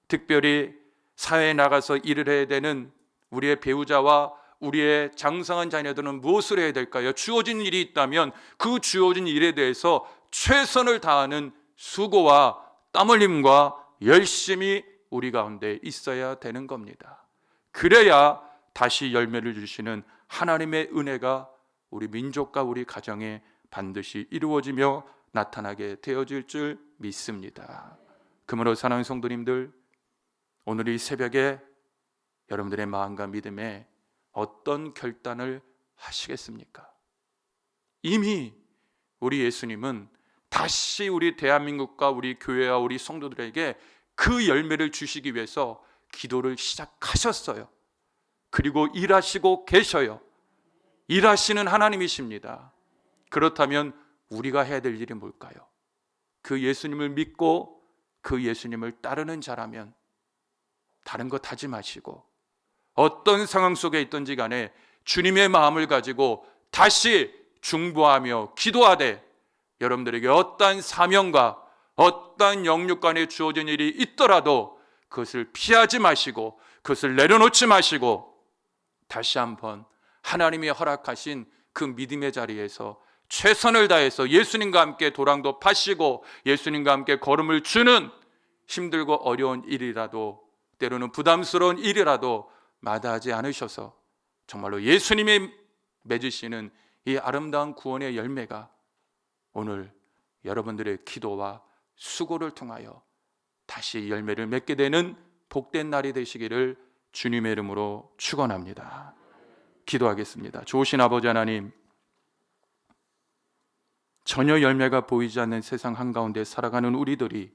Speaker 2: 특별히 사회에 나가서 일을 해야 되는 우리의 배우자와 우리의 장성한 자녀들은 무엇을 해야 될까요? 주어진 일이 있다면 그 주어진 일에 대해서 최선을 다하는 수고와 땀 흘림과 열심히 우리 가운데 있어야 되는 겁니다. 그래야 다시 열매를 주시는 하나님의 은혜가 우리 민족과 우리 가정에 반드시 이루어지며 나타나게 되어질 줄 믿습니다. 그러므로 사랑하는 성도님들, 오늘 이 새벽에 여러분들의 마음과 믿음에 어떤 결단을 하시겠습니까? 이미 우리 예수님은 다시 우리 대한민국과 우리 교회와 우리 성도들에게 그 열매를 주시기 위해서 기도를 시작하셨어요. 그리고 일하시고 계셔요. 일하시는 하나님이십니다. 그렇다면 우리가 해야 될 일이 뭘까요? 그 예수님을 믿고 그 예수님을 따르는 자라면 다른 것 하지 마시고 어떤 상황 속에 있든지 간에 주님의 마음을 가지고 다시 중보하며 기도하되 여러분들에게 어떠한 사명과 어떠한 영육간에 주어진 일이 있더라도 그것을 피하지 마시고 그것을 내려놓지 마시고 다시 한번 하나님이 허락하신 그 믿음의 자리에서 최선을 다해서 예수님과 함께 도랑도 파시고 예수님과 함께 걸음을 주는 힘들고 어려운 일이라도 때로는 부담스러운 일이라도 마다하지 않으셔서 정말로 예수님이 맺으시는 이 아름다운 구원의 열매가 오늘 여러분들의 기도와 수고를 통하여 다시 열매를 맺게 되는 복된 날이 되시기를 주님의 이름으로 축원합니다. 기도하겠습니다. 좋으신 아버지 하나님, 전혀 열매가 보이지 않는 세상 한가운데 살아가는 우리들이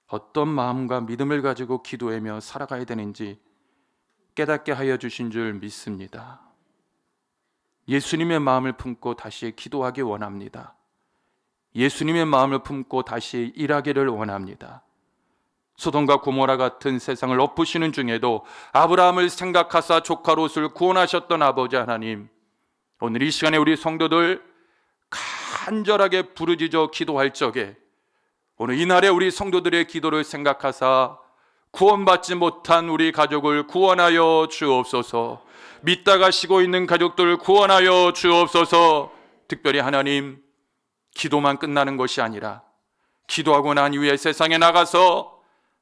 Speaker 2: 어떤 마음과 믿음을 가지고 기도하며 살아가야 되는지 깨닫게 하여 주신 줄 믿습니다. 예수님의 마음을 품고 다시 기도하기 원합니다. 예수님의 마음을 품고 다시 일하기를 원합니다. 소돔과 고모라 같은 세상을 엎으시는 중에도 아브라함을 생각하사 조카 롯을 구원하셨던 아버지 하나님, 오늘 이 시간에 우리 성도들 간절하게 부르짖어 기도할 적에 오늘 이날에 우리 성도들의 기도를 생각하사 구원받지 못한 우리 가족을 구원하여 주옵소서. 믿다가 쉬고 있는 가족들 구원하여 주옵소서. 특별히 하나님, 기도만 끝나는 것이 아니라 기도하고 난 이후에 세상에 나가서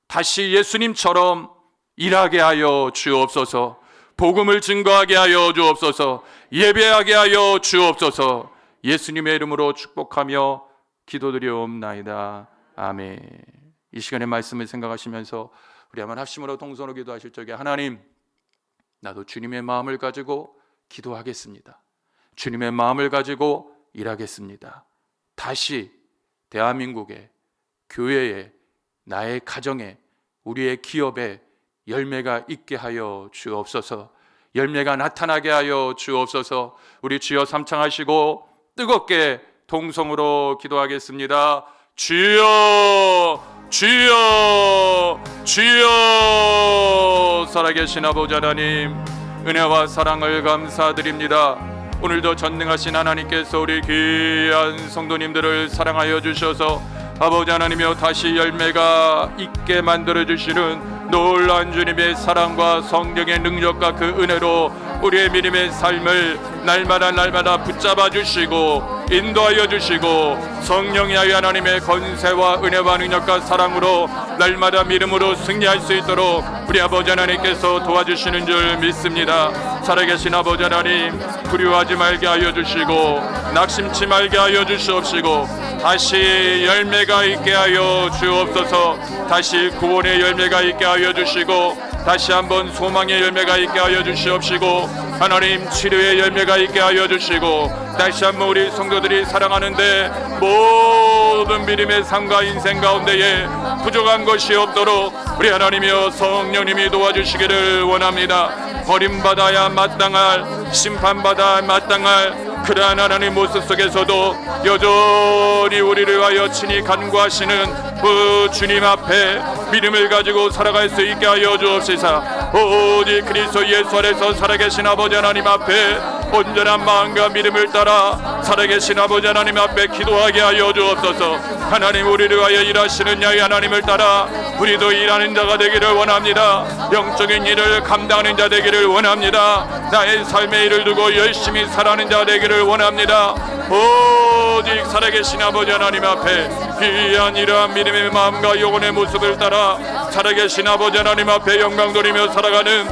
Speaker 2: 다시 예수님처럼 일하게 하여 주옵소서. 복음을 증거하게 하여 주옵소서. 예배하게 하여 주옵소서. 예수님의 이름으로 축복하며 기도드리옵나이다. 아멘. 이 시간의 말씀을 생각하시면서 우리 한번 합심으로 동서로 기도하실 적에 하나님, 나도 주님의 마음을 가지고 기도하겠습니다. 주님의 마음을 가지고 일하겠습니다. 다시 대한민국에, 교회에, 나의 가정에, 우리의 기업에 열매가 있게 하여 주옵소서. 열매가 나타나게 하여 주옵소서. 우리 주여 삼창하시고 뜨겁게 동성으로 기도하겠습니다. 주여, 주여, 주여. 살아계신 아버지 하나님, 은혜와 사랑을 감사드립니다. 오늘도 전능하신 하나님께서 우리 귀한 성도님들을 사랑하여 주셔서 아버지 하나님이여 다시 열매가 있게 만들어주시는 놀라운 주님의 사랑과 성령의 능력과 그 은혜로 우리의 믿음의 삶을 날마다 붙잡아 주시고 인도하여 주시고 성령의 하나님의 건세와 은혜와 능력과 사랑으로 날마다 믿음으로 승리할 수 있도록 우리 아버지 하나님께서 도와주시는 줄 믿습니다. 살아계신 아버지 하나님, 두려워하지 말게 하여 주시고 낙심치 말게 하여 주시옵시고 다시 열매가 있게 하여 주옵소서. 다시 구원의 열매가 있게 하여 주시고 다시 한번 소망의 열매가 있게 하여 주시옵시고 하나님 치료의 열매가 있게 하여 주시고 다시 한번 우리 성도들이 살아가는데 모든 믿음의 삶과 인생 가운데에 부족한 것이 없도록 우리 하나님이여 성령님이 도와주시기를 원합니다. 버림받아야 마땅할, 심판받아야 마땅할 그러한 하나님 모습 속에서도 여전히 우리를 위하여 친히 간구하시는 그 주님 앞에 믿음을 가지고 살아갈 수 있게 하여 주옵시사. 오직 그리스도 예수 안에서 살아계신 아버지 하나님 앞에 온전한 마음과 믿음을 따라 살아계신 아버지 하나님 앞에 기도하게 하여 주옵소서. 하나님, 우리를 위하여 일하시는 야의 하나님을 따라 우리도 일하는 자가 되기를 원합니다. 영적인 일을 감당하는 자 되기를 원합니다. 나의 삶의 일을 두고 열심히 살아가는 자 되기를 원합니다. 오직 살아계신 아버지 하나님 앞에 귀한 이러한 믿음의 마음과 영혼의 모습을 따라 살아계신 아버지 하나님 앞에 영광 돌리며 살아가는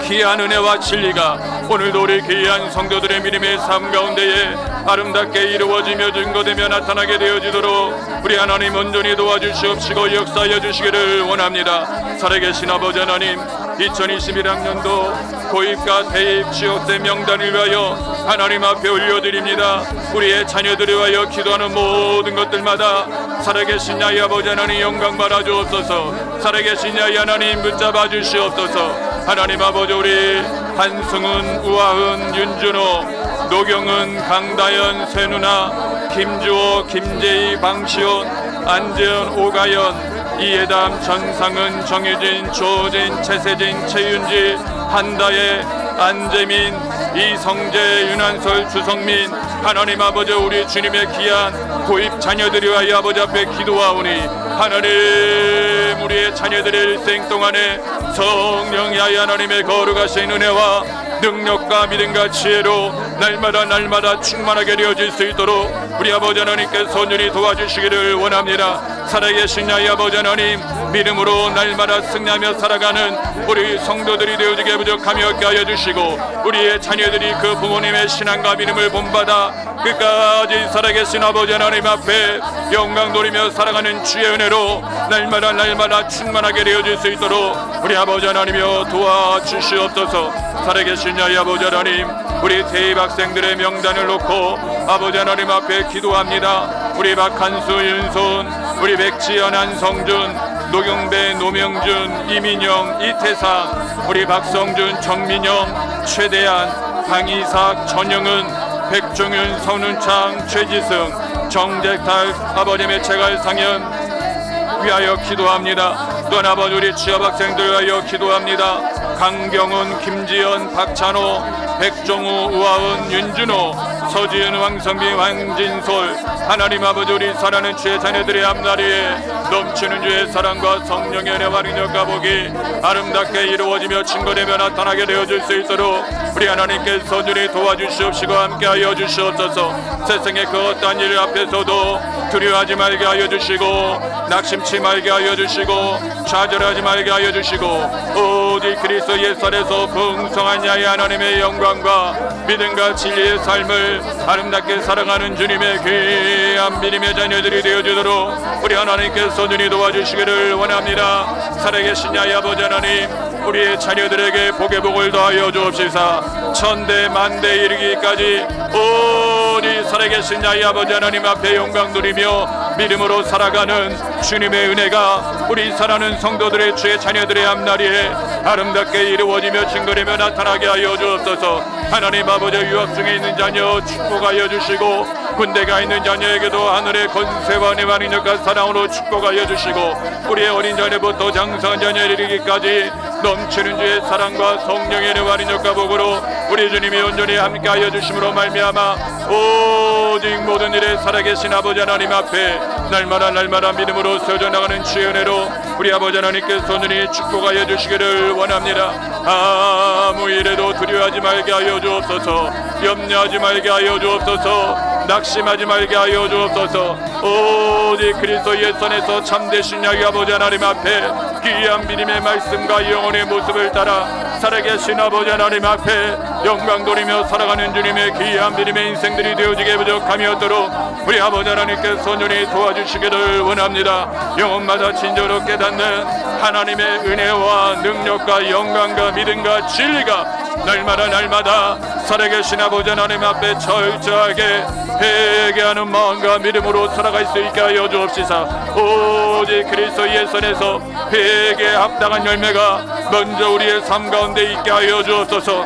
Speaker 2: 귀한 은혜와 진리가 오늘도 우리 귀한 성도들의 믿음의 삶 가운데에 아름답게 이루어지며 증거되며 나타나게 되어지도록 우리 하나님 온전히 도와주시옵시고 역사하여 주시기를 원합니다. 살아계신 아버지 하나님, 2021학년도 고입과 대입 지역대 명단을 위하여 하나님 앞에 올려드립니다. 우리의 자녀들을 위하여 기도하는 모든 것들마다 살아계신 야이 아버지 하나님 영광 받아 주옵소서. 살아계신 야이 하나님 붙잡아 주시옵소서. 하나님 아버지, 우리 한승은, 우아은, 윤준호, 노경은, 강다연, 세누나, 김주호, 김재희, 방시온, 안재현, 오가연, 이해담, 전상은, 정유진, 조진, 최세진, 최윤지, 한다혜, 안재민, 이성재, 윤한솔, 주성민, 하나님 아버지, 우리 주님의 귀한 고입 자녀들이 와이 아버지 앞에 기도하오니 하나님, 우리의 자녀들의 일생 동안에 성령 야이 하나님의 거룩하신 은혜와 능력과 믿음과 지혜로 날마다 충만하게 되어질 수 있도록 우리 아버지 하나님께서 온전히 도와주시기를 원합니다. 살아계신 야이 아버지 하나님, 믿음으로 날마다 승리하며 살아가는 우리 성도들이 되어지게 부족함이 없게 하여 주시고 우리의 자녀들이 그 부모님의 신앙과 믿음을 본받아 끝까지 살아계신 아버지 하나님 앞에 영광 돌리며 살아가는 주의 은혜로 날마다 충만하게 되어질 수 있도록 우리 아버지 하나님이여 도와주시옵소서. 살아계신 야이 아버지 하나님, 우리 대입 학생들의 명단을 놓고 아버지 하나님 앞에 기도합니다. 우리 박한수, 윤손, 우리 백지연, 한성준, 노경배, 노명준, 이민영, 이태상, 우리 박성준, 정민영, 최대한, 강이삭, 전영은, 백종윤, 선운창, 최지승, 정재탈, 아버님의 제갈상현 위하여 기도합니다. 또한 아버지, 우리 취업학생들 위하여 기도합니다. 강경훈, 김지연, 박찬호, 백종우, 우아은, 윤준호, 서지은, 황성빈, 황진솔, 하나님 아버지, 우리 사랑하는 주의 자녀들의 앞날에 넘치는 주의 사랑과 성령의 은혜와 능력과 복이 아름답게 이루어지며 증거되며 나타나게 되어질 수 있도록 우리 하나님께서 온전히 도와주시옵시고 함께하여 주시옵소서. 세상의 그 어떠한 일 앞에서도 두려워하지 말게 하여 주시고 낙심치 말게 하여 주시고 좌절하지 말게 하여 주시고 오직 그리스도 예수 안에서 풍성한 야의 하나님의 영광과 믿음과 진리의 삶을 아름답게 살아가는 주님의 귀한 믿음의 자녀들이 되어주도록 우리 하나님께서 온전히 도와주시기를 원합니다. 살아계신 야의 아버지 하나님, 우리의 자녀들에게 복의 복을 더하여 주옵시사. 천대 만대 이르기까지 오직 살아계신 야의 아버지 하나님 앞에 영광 누리며 믿음으로 살아가는 주님의 은혜가 우리 사랑하는 성도들의 주의 자녀들의 앞날에 아름답게 이루어지며 증거되며 나타나게 하여 주옵소서. 하나님 아버지, 유학 중에 있는 자녀 축복하여 주시고 군대 가 있는 자녀에게도 하늘의 권세와 은혜와 능력과 사랑으로 축복하여 주시고 우리의 어린 자녀부터 장성한 자녀에 이르기까지 넘치는 주의 사랑과 성령의 은혜와 능력과 복으로 우리 주님이 온전히 함께하여 주심으로 말미암아 오직 모든 일에 살아계신 아버지 하나님 앞에 날마다 믿음으로 세워져 나가는 주의 은혜로 우리 아버지 하나님께서 온전히 축복하여 주시기를 원합니다. 아무 일에도 두려워하지 말게 하여 주옵소서. 염려하지 말게 하여 주옵소서. 낙심하지 말게 하여 주옵소서. 오직 그리스도 예수 안에서 참되신 야의 아버지 하나님 앞에 귀한 믿음의 말씀과 영혼의 모습을 따라 살아계신 아버지 하나님 앞에 영광 돌리며 살아가는 주님의 귀한 믿음의 인생들이 되어지게 부족함이 없도록 우리 아버지 하나님께서 온전히 도와주시기를 원합니다. 영혼마다 진정으로 깨닫는 하나님의 은혜와 능력과 영광과 믿음과 진리가 날마다 살아계신 아버지 하나님 앞에 철저하게 회개하는 마음과 믿음으로 살아갈 수 있게 하여 주옵시사. 오직 그리스도 예수 안에서 회개에 합당한 열매가 먼저 우리의 삶 가운데 있게 하여 주옵소서.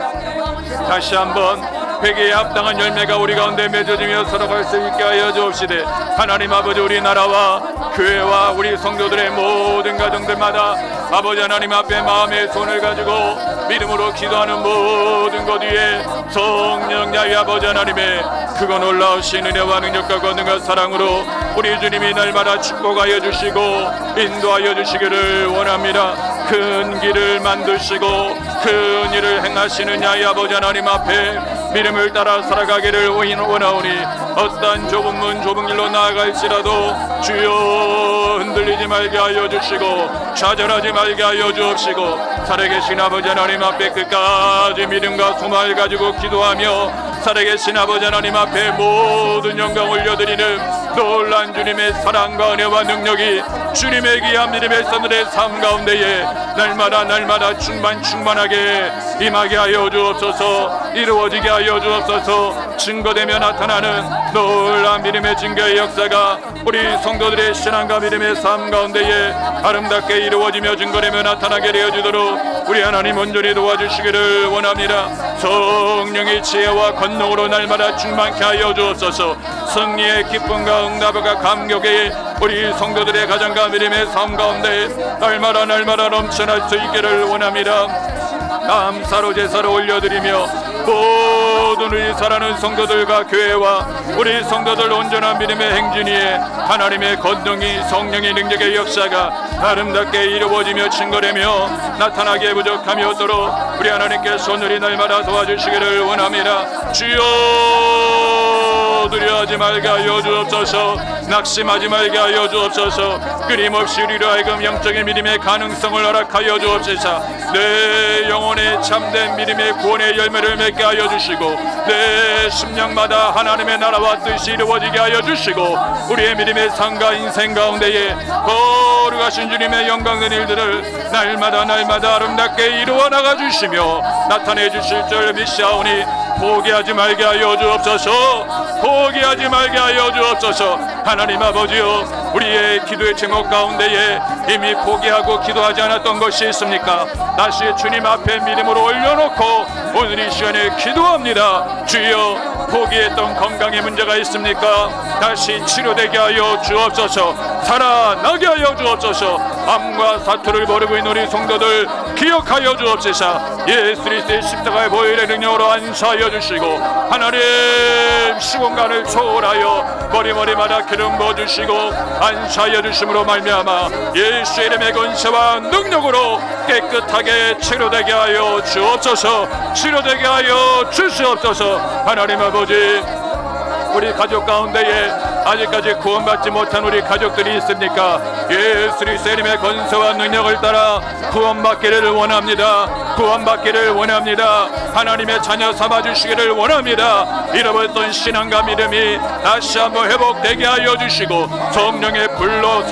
Speaker 2: 다시 한번 회개에 합당한 열매가 우리 가운데 맺어지며 살아갈 수 있게 하여 주옵시되 하나님 아버지, 우리나라와 교회와 우리 성도들의 모든 가정들마다 아버지 하나님 앞에 마음의 손을 가지고 믿음으로 기도하는 모든 것 위에 성령 야의 아버지 하나님의 그거 놀라우신 은혜와 능력과 권능과 사랑으로 우리 주님이 날마다 축복하여 주시고 인도하여 주시기를 원합니다. 큰 길을 만드시고 큰 일을 행하시는 야의 아버지 하나님 앞에 믿음을 따라 살아가기를 원하오니 어떠한 좁은 문 좁은 길로 나아갈지라도 주여 흔들리지 말게 하여 주시고 좌절하지 말게 하여 주옵시고 살아계신 아버지 하나님 앞에 끝까지 믿음과 소망을 가지고 기도하며 살아계신 아버지 하나님 앞에 모든 영광 올려드리는 놀란 주님의 사랑과 은혜와 능력이 주님의 귀한 믿음의 선들의 삶 가운데에 날마다 충만하게 임하게 하여 주옵소서. 이루어지게 하여 주옵소서. 증거되며 나타나는 놀란 믿음의 증거의 역사가 우리 성도들의 신앙과 믿음의 삶 가운데에 아름답게 이루어지며 증거되며 나타나게 되어지도록 우리 하나님 온전히 도와주시기를 원합니다. 성령의 지혜와 권능으로 날마다 충만케 하여 주옵소서. 승리의 기쁨과 응답과 감격에 우리 성도들의 가정과 믿음의 삶 가운데 날마다 넘쳐날 수 있기를 원합니다. 감사로 제사를 올려드리며 모든 우리 사랑하는 성도들과 교회와 우리 성도들 온전한 믿음의 행진 위에 하나님의 권능이 성령의 능력의 역사가 아름답게 이루어지며 증거되며 나타나게 부족함이 없도록 우리 하나님께서 오늘이 날마다 도와주시기를 원합니다. 주여, 두려워하지 말게 하여 주옵소서. 낙심하지 말게 하여 주옵소서. 끊임없이 우리로 하여금 영적인 믿음의 가능성을 허락하여 주옵소서. 내 영혼의 참된 믿음의 구원의 열매를 맺게 하여 주시고 내 심령마다 하나님의 나라와 뜻이 이루어지게 하여 주시고 우리의 믿음의 삶과 인생 가운데에 거룩하신 주님의 영광된 일들을 날마다 아름답게 이루어 나가 주시며 나타내 주실 줄 믿사오니 포기하지 말게 하여 주옵소서. 포기하지 말게 하여 주옵소서. 하나님 아버지여, 우리의 기도의 제목 가운데에 이미 포기하고 기도하지 않았던 것이 있습니까? 다시 주님 앞에 믿음으로 올려놓고 오늘 이 시간에 기도합니다. 주여, 포기했던 건강의 문제가 있습니까? 다시 치료되게 하여 주옵소서. 살아나게 하여 주옵소서. 암과 사투를 모르고 있는 우리 성도들 기억하여 주옵소서. 예수 그리스도의 십자가의 보혈의 능력으로 안수하여 주시고 하나님 시공간을 초월하여 머리마다 기름 부어주시고 안수하여 주심으로 말미암아 예수의 이름의 권세와 능력으로 깨끗하게 치료되게 하여 주옵소서. 치료되게 하여 주시옵소서. 하나님 아버지, 우리 가족 가운데에 아직까지 구원받지 못한 우리 가족들이 있습니까? 예수 그리스도의 이름의 권세와 능력을 따라 구원받기를 원합니다. 구원받기를 원합니다. 하나님의 자녀 삼아주시기를 원합니다. 잃어버렸던 신앙과 믿음이 다시 한번 회복되게 하여 주시고 성령의 불로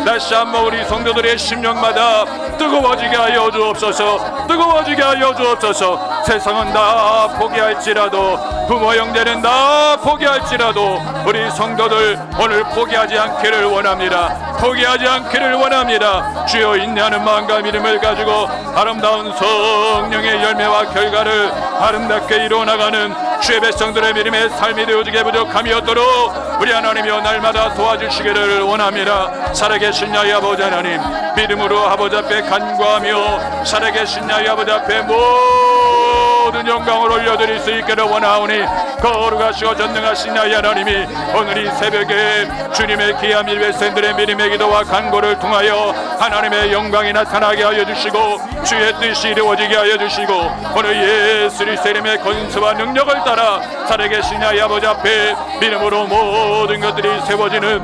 Speaker 2: 다시 한번 우리 성도들의 심령마다 뜨거워지게 하여 주옵소서. 뜨거워지게 하여 주옵소서. 세상은 다 포기할지라도 부모 형제는 다 포기할지라도 우리 성도들 오늘 포기하지 않기를 원합니다. 포기하지 않기를 원합니다. 주여, 인내하는 마음과 믿음을 가지고 아름다운 성령의 열매와 결과를 아름답게 이루어나가는 주의 백성들의 믿음의 삶이 되어지게 부족함이 없도록 우리 하나님이여 날마다 도와주시기를 원합니다. 살아계신 야의 아버지 하나님, 믿음으로 아버지 앞에 간구하며 살아계신 야의 아버지 앞에 모든 영광을 올려드릴 수 있기를 원하오니 거룩하시고 전능하신 야의 하나님이 오늘 이 새벽에 주님의 귀한 일백성들의 믿음의 기도와 간구를 통하여 하나님의 영광이 나타나게 하여 주시고 주의 뜻이 이루어지게 하여 주시고 오늘 예수 그리스도의 이름의 권세와 능력을 따라 살아계신 야의 아버지 앞에 믿음으로 모든 것들이 세워지는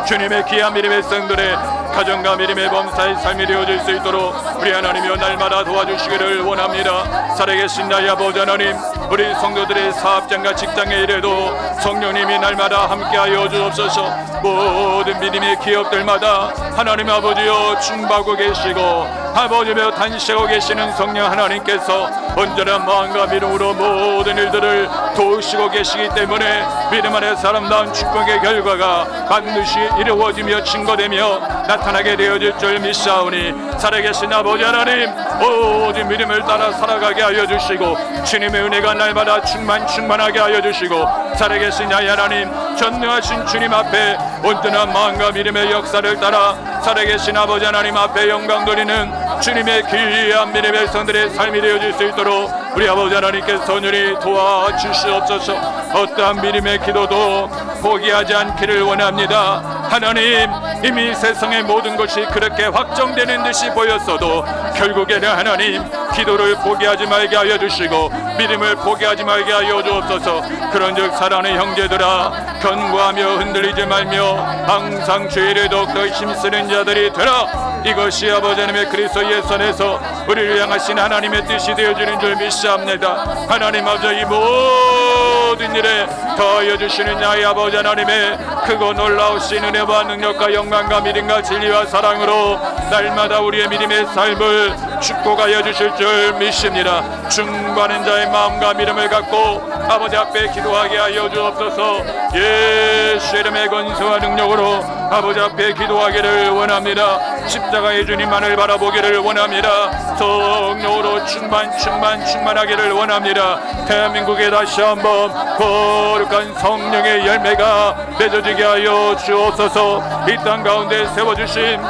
Speaker 2: 주님의 귀한 믿음의 백성들의 가정과 믿음의 범사의 삶이 되어질 수 있도록 우리 하나님이여 날마다 도와주시기를 원합니다. 살아계신 나의 아버지 하나님, 우리 성도들의 사업장과 직장의 일에도 성령님이 날마다 함께하여 주옵소서. 모든 믿음의 기업들마다 하나님 아버지여 충고하고 계시고 아버지며 단식하고 계시는 성령 하나님께서 온전한 마음과 믿음으로 모든 일들을 도우시고 계시기 때문에 믿음 안에서 아름다운 축복의 결과가 반드시 이루어지며 증거되며 나타나게 되어질 줄 믿사오니 살아계신 아버지 하나님, 오직 믿음을 따라 살아가게 하여 주시고 주님의 은혜가 날마다 충만하게 하여 주시고 살아계신 야의 하나님, 전능하신 주님 앞에 온전한 마음과 믿음의 역사를 따라 살아계신 아버지 하나님 앞에 영광 돌리는 주님의 귀한 믿음의 백성들의 삶이 되어질 수 있도록 우리 아버지 하나님께서 온전히 도와주시옵소서. 어떠한 믿음의 기도도 포기하지 않기를 원합니다. 하나님, 이미 세상의 모든 것이 그렇게 확정되는 듯이 보였어도 결국에는 하나님, 기도를 포기하지 말게 하여 주시고 믿음을 포기하지 말게 하여 주옵소서. 그런즉 사랑하는 형제들아, 견고하며 흔들리지 말며 항상 주의 일에 더욱더 힘쓰는 자들이 되라. 이것이 아버지 하나님의 그리스도 예수 안에서 우리를 향하신 하나님의 뜻이 되어주는 줄 믿사옵나이다. 하나님 아버지, 이 모든 일에 더하여 주시는 나의 아버지 하나님의 크고 놀라우신 은혜와 능력과 영광과 믿음과 진리와 사랑으로 날마다 우리의 믿음의 삶을 축복하여 주실 줄 믿습니다. 중보하는 자의 마음과 믿음을 갖고 아버지 앞에 기도하게 하여 주옵소서. 예수 이름의 권세와 능력으로 아버지 앞에 기도하기를 원합니다. 십자가의 주님만을 바라보기를 원합니다. 성령으로 충만하기를 원합니다. 대한민국에 다시 한번 거룩한 성령의 열매가 맺어지게 하여 주옵소서. 이 땅 가운데 세워주신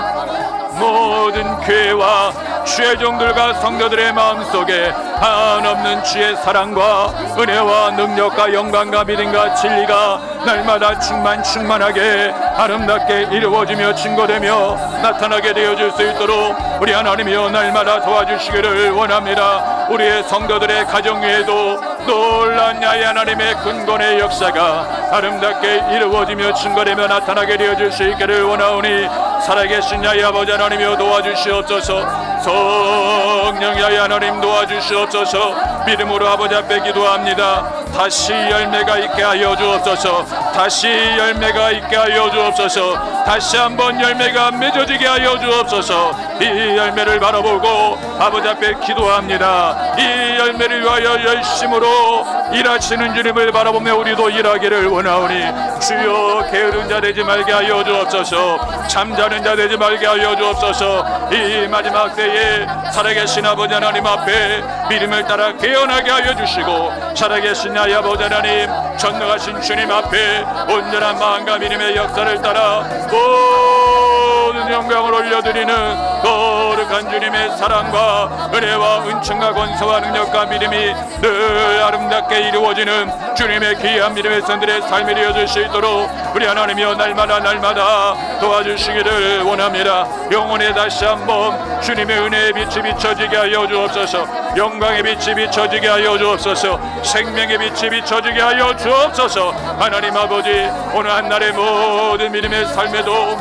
Speaker 2: 모든 교회와 주의 종들과 성도들의 마음속에 한없는 주의 사랑과 은혜와 능력과 영광과 믿음과 진리가 날마다 충만하게 아름답게 이루어지며 증거되며 나타나게 되어질 수 있도록 우리 하나님이여 날마다 도와주시기를 원합니다. 우리의 성도들의 가정 위에도 놀란 야의 하나님의 근본의 역사가 아름답게 이루어지며 증거되며 나타나게 되어질 수 있기를 원하오니 살아계신 야의 아버지 하나님이여 도와주시옵소서. 성령 야의 하나님 도와주시옵소서. 믿음으로 아버지 앞에 기도합니다. 다시 열매가 있게 하여 주옵소서. 다시 열매가 있게 하여 주옵소서. 다시 한번 열매가 맺어지게 하여 주옵소서. 이 열매를 바라보고 아버지 앞에 기도합니다. 이 열매를 위하여 열심으로 일하시는 주님을 바라보며 우리도 일하기를 원하오니 주여 게으른 자 되지 말게 하여 주옵소서. 잠자는 자 되지 말게 하여 주옵소서. 이 마지막 때에 살아계신 아버지 하나님 앞에 믿음을 따라 깨어나게 하여 주시고 살아계신 나의 아버지 하나님 전능하신 주님 앞에 온전한 마음과 믿음의 역사를 따라 모든 영광을 올려드리는 거룩한 주님의 사랑과 은혜와 은총과 권세와 능력과 믿음이 늘 아름답게 이루어지는 주님의 귀한 믿음의 선들의 삶이 되어질 수 있도록 우리 하나님이여 날마다 도와주시기를 원합니다. 영혼에 다시 한번 주님의 은혜의 빛이 비춰지게 하여 주옵소서. 영광의 빛이 비춰지게 하여 주옵소서. 생명의 빛이 비춰지게 하여 주옵소서. 하나님 아버지, 오늘 한날의 모든 믿음의 삶에도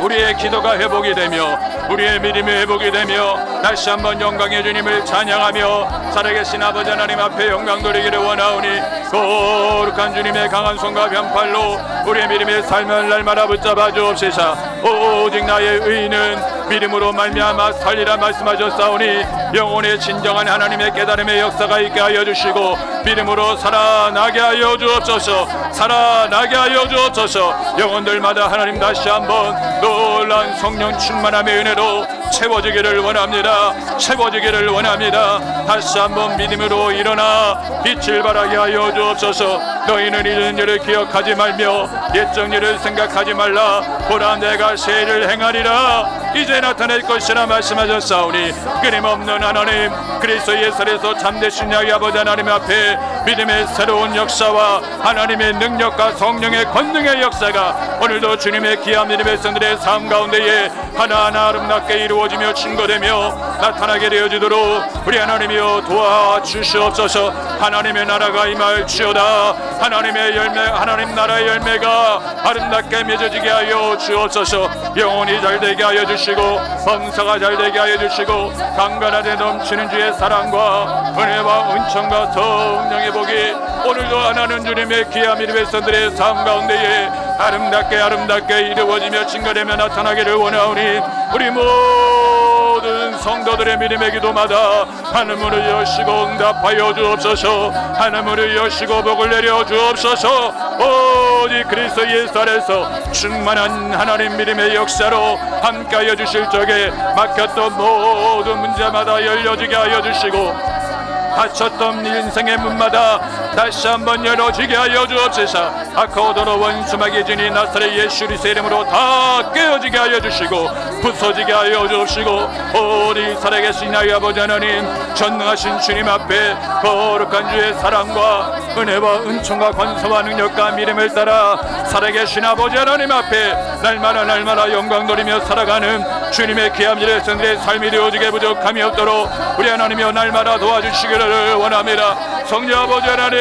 Speaker 2: 우리의 기도가 회복이 되며 우리의 믿음이 회복이 되며 다시 한번 영광의 주님을 찬양하며 살아계신 아버지 하나님 앞에 영광 돌리기를 원하오니 거룩한 주님의 강한 손과 변팔로 우리의 믿음의 삶을 날마다 붙잡아 주옵시사. 오직 나의 의인은 믿음으로 말미암아 살리라 말씀하셨사오니 영혼의 진정한 하나님의 깨달음의 역사가 있게 하여 주시고 믿음으로 살아나게 하여 주옵소서. 살아나게 하여 주옵소서. 영혼들마다 하나님 다시 한번 놀라운 성령 충만함의 은혜로 채워지기를 원합니다. 채워지기를 원합니다. 다시 한번 믿음으로 일어나 빛을 발하게 하여 주옵소서. 너희는 잊은 일을 기억하지 말며 옛적 일을 생각하지 말라. 보라 내가 새 일을 행하리라. 이제 나타낼 것이라 말씀하셨사오니 끊임없는 하나님 그리스도 예수에서 참되신 야의 아버지 하나님 앞에 믿음의 새로운 역사와 하나님의 능력과 성령의 권능의 역사가 오늘도 주님의 귀한 믿음의 선들의 삶 가운데에 하나하나 아름답게 이루어지며 증거되며 나타나게 되어지도록 우리 하나님이여 도와주시옵소서. 하나님의 나라가 임할지어다. 하나님의 열매, 하나님 나라의 열매가 아름답게 맺어지게 하여 주옵소서. 영혼이 잘되게 하여 주시고 범사가 잘되게 하여 주시고 강건하게 넘치는 주의 사랑과 은혜와 은총과 성령의 복이 오늘도 하나님 주님의 귀한 믿음의 선들의 삶 가운데에 아름답게 이루어지며 증거되며 나타나기를 원하오니 우리 모든 성도들의 믿음의 기도마다 하늘문을 여시고 응답하여 주옵소서. 하늘문을 여시고 복을 내려 주옵소서. 오직 그리스도 예수 안에서 충만한 하나님 믿음의 역사로 함께하여 주실 적에 막혔던 모든 문제마다 열려지게 하여 주시고 닫혔던 인생의 문마다 다시 한번 열어지게 하여 주옵소서. 아까오도로 원수마귀 진이 나사렛 예수 그리스도의 이름으로 다 깨어지게 하여 주시고 부서지게 하여 주옵시고 오직 살아계신 나의 아버지 하나님 전능하신 주님 앞에 거룩한 주의 사랑과 은혜와 은총과 권세와 능력과 믿음을 따라 살아계신 아버지 하나님 앞에 날마다 영광 돌리며 살아가는 주님의 귀한 일의 선들의 삶이 되어지게 부족함이 없도록 우리 하나님이여 날마다 도와주시기를 원합니다. 성령 아버지 하나님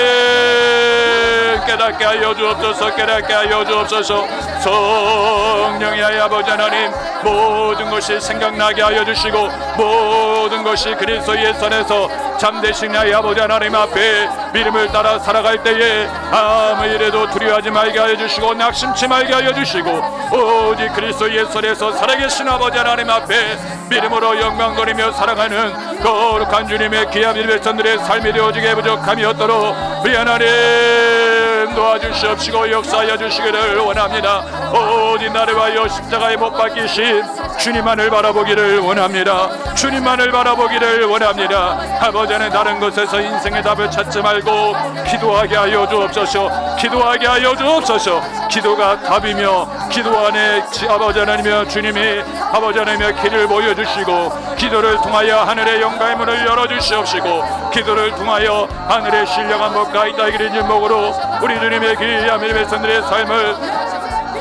Speaker 2: 깨닫게 하여 주옵소서. 깨닫게 하여 주옵소서. 성령의 아버지 하나님, 모든 것이 생각나게 하여 주시고 모든 것이 그리스도 예수 안에서 참되신 아버지 하나님 앞에 믿음을 따라 살아갈 때에 아무 일에도 두려워하지 말게 하여 주시고 낙심치 말게 하여 주시고 오직 그리스도 예수 안에서 살아계신 아버지 하나님 앞에 믿음으로 영광 돌리며 살아가는 거룩한 주님의 귀한 백성들의 삶이 되어지게 부족함이 없도록 우리 하나님 도와주시옵시고 역사하여 주시기를 원합니다. 오직 나를 위하여 십자가에 못 박히신 주님만을 바라보기를 원합니다. 주님만을 바라보기를 원합니다. 아버지는 다른 것에서 인생의 답을 찾지 말고 기도하게 하여 주옵소서. 기도하게 하여 주옵소서. 기도가 답이며 기도 안에 아버지 하나님이여 주님이 아버지 하나님의 길을 보여주시고 기도를 통하여 하늘의 영광의 문을 열어주시옵시고 기도를 통하여 하늘의 신령한 법과 이 땅의 길목으로 우리 주님의 귀한 백성들의 삶을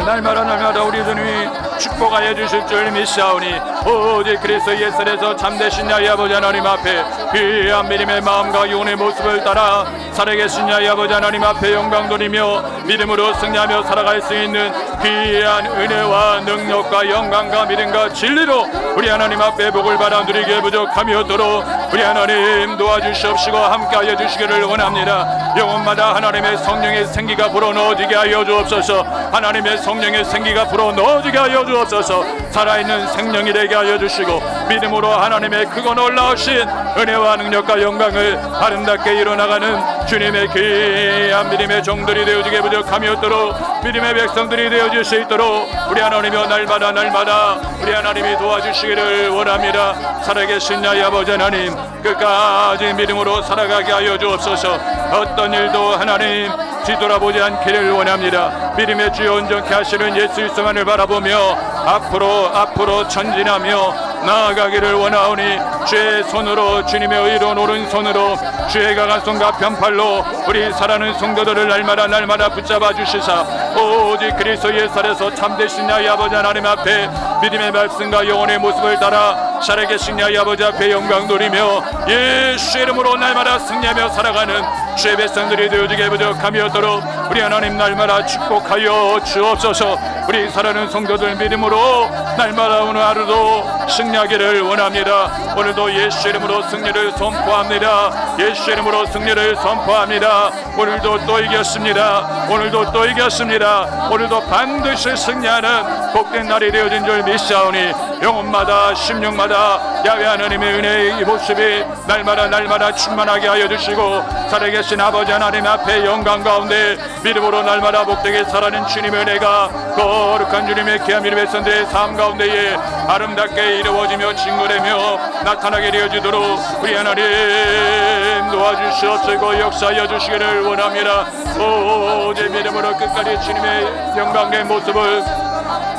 Speaker 2: 날마다 우리 주님이 축복하여 주실 줄 믿사오니 오직 그리스도 예수 안에서 참되신 야의 아버지 하나님 앞에 귀한 믿음의 마음과 영혼의 모습을 따라 살아계신 야의 아버지 하나님 앞에 영광 돌리며 믿음으로 승리하며 살아갈 수 있는 귀한 은혜와 능력과 영광과 믿음과 진리로 우리 하나님 앞에 복을 받아 누리기에 부족함이 없도록 우리 하나님 도와주시옵시고 함께하여 주시기를 원합니다. 영혼마다 하나님의 성령의 생기가 불어넣어지게 하여 주옵소서. 하나님의 성령의 생기가 불어넣어지게 하여 주옵소서. 살아있는 생명이 되게 하여 주시고 믿음으로 하나님의 크고 놀라우신 은혜와 능력과 영광을 아름답게 이뤄나가는 주님의 귀한 믿음의 종들이 되어지게 부족함이 없도록 믿음의 백성들이 되어질 수 있도록 우리 하나님이여 날마다 우리 하나님이 도와주시기를 원합니다. 살아계신 야의 아버지 하나님 끝까지 믿음으로 살아가게 하여 주옵소서. 어떤 일도 하나님 뒤돌아보지 않기를 원합니다. 믿음의 주여 온전케 하시는 예수 그리스도만을 바라보며 앞으로 전진하며 나아가기를 원하오니 주의 손으로 주님의 의로운 오른손으로 주의 강한 손과 편팔로 우리 살아가는 성도들을 날마다 붙잡아 주시사 오직 그리스도 예수 안에서 참되신 야의 아버지 하나님 앞에 믿음의 말씀과 영혼의 모습을 따라 살아계신 야의 아버지 앞에 영광 돌리며 예수 이름으로 날마다 승리하며 살아가는 주의 백성들이 되어지게 부족함이 없도록 우리 하나님 날마다 축복하여 주옵소서. 우리 살아가는 성도들 믿음으로 날마다 오늘 하루도 승리하기를 원합니다. 오늘도 예수 이름으로 승리를 선포합니다. 예수 이름으로 승리를 선포합니다. 오늘도 또 이겼습니다. 오늘도 반드시 승리하는 복된 날이 되어진 줄 믿사오니 영혼마다 심령마다 야훼 하나님의 은혜의 이 모습이 날마다 충만하게 하여 주시고 살아계신 아버지 하나님 앞에 영광 가운데 믿음으로 날마다 복되게 살아가는 주님의 은혜가 거룩한 주님의 귀한 믿음의 백성들의 삶 가운데에 아름답게 이루어지며 증거되며 나타나게 되어지도록 우리 하나님 도와주시옵시고 역사하여 주시기를 원합니다. 오직 믿음으로 끝까지 주님의 영광의 모습을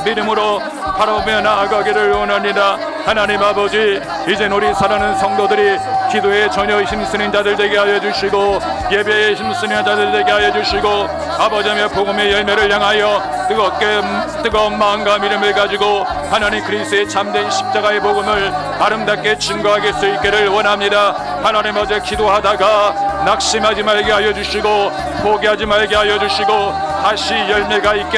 Speaker 2: 믿음으로 바라보며 나아가기를 원합니다. 하나님 아버지 이젠 우리 살아가는 성도들이 기도에 전혀 힘쓰는 자들 되게 하여 주시고 예배에 힘쓰는 자들 되게 하여 주시고 아버지의 복음의 열매를 향하여 뜨거운 마음과 믿음을 가지고 하나님 그리스도의 참된 십자가의 복음을 아름답게 증거하게 수 있기를 원합니다. 하나님 어제 기도하다가 낙심하지 말게 하여 주시고 포기하지 말게 하여 주시고 다시 열매가 있게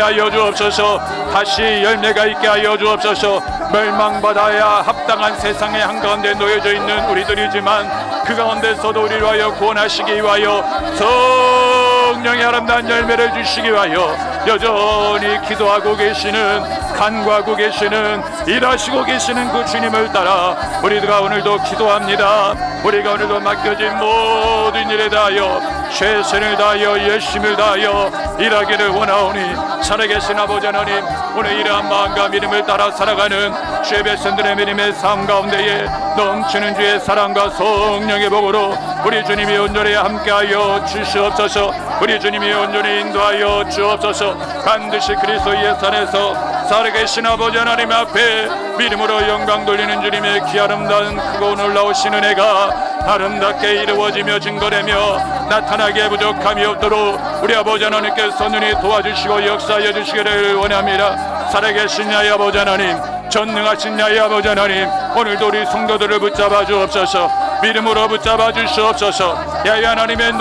Speaker 2: 하여 주옵소서. 멸망받아야 합당한 세상의 한가운데 놓여져 있는 우리들이지만 그 가운데서도 우리를 위하여 구원하시기 위하여 성령의 아름다운 열매를 주시기 위하여 여전히 기도하고 계시는 간구하고 계시는 일하시고 계시는 그 주님을 따라 우리가 오늘도 기도합니다. 우리가 오늘도 맡겨진 모든 일에 대하여 최선을 다하여 열심을 다하여 일하기를 원하오니 살아계신 아버지 하나님 오늘 이러한 마음과 믿음을 따라 살아가는 주의 백성들의 믿음의 삶 가운데에 넘치는 주의 사랑과 성령의 복으로 우리 주님이 온전히 함께하여 주시옵소서. 우리 주님이 온전히 인도하여 주옵소서. 반드시 그리스도 예수 안에서 살아계신 아버지 하나님 앞에 믿음으로 영광 돌리는 주님의 귀 아름다운 크고 놀라우신 은혜가 아름답게 이루어지며 증거되며 나타나게 부족함이 없도록 우리 아버지 하나님께서 눈이 도와주시고 역사하여 주시기를 원합니다. 살아계신 야의 아버지 하나님 전능하신 야의 아버지 하나님 오늘도 우리 성도들을 붙잡아 주옵소서. 믿음으로 붙잡아 주시옵소서. 야의 하나님의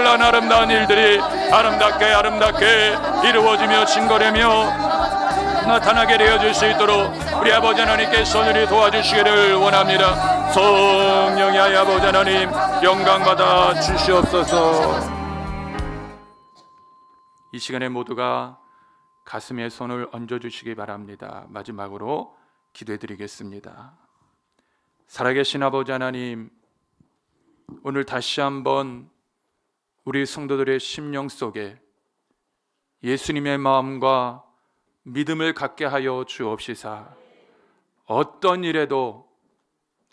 Speaker 2: 놀라운 아름다운 일들이 아름답게 이루어지며 증거되며 나타나게 되어질 수 있도록 우리 아버지 하나님께서 오늘이 도와주시기를 원합니다. 성령의 아버지 하나님 영광 받아 주시옵소서. 이 시간에 모두가 가슴에 손을 얹어주시기 바랍니다. 마지막으로 기도해드리겠습니다. 살아계신 아버지 하나님, 오늘 다시 한번 우리 성도들의 심령 속에 예수님의 마음과 믿음을 갖게 하여 주옵시사. 어떤 일에도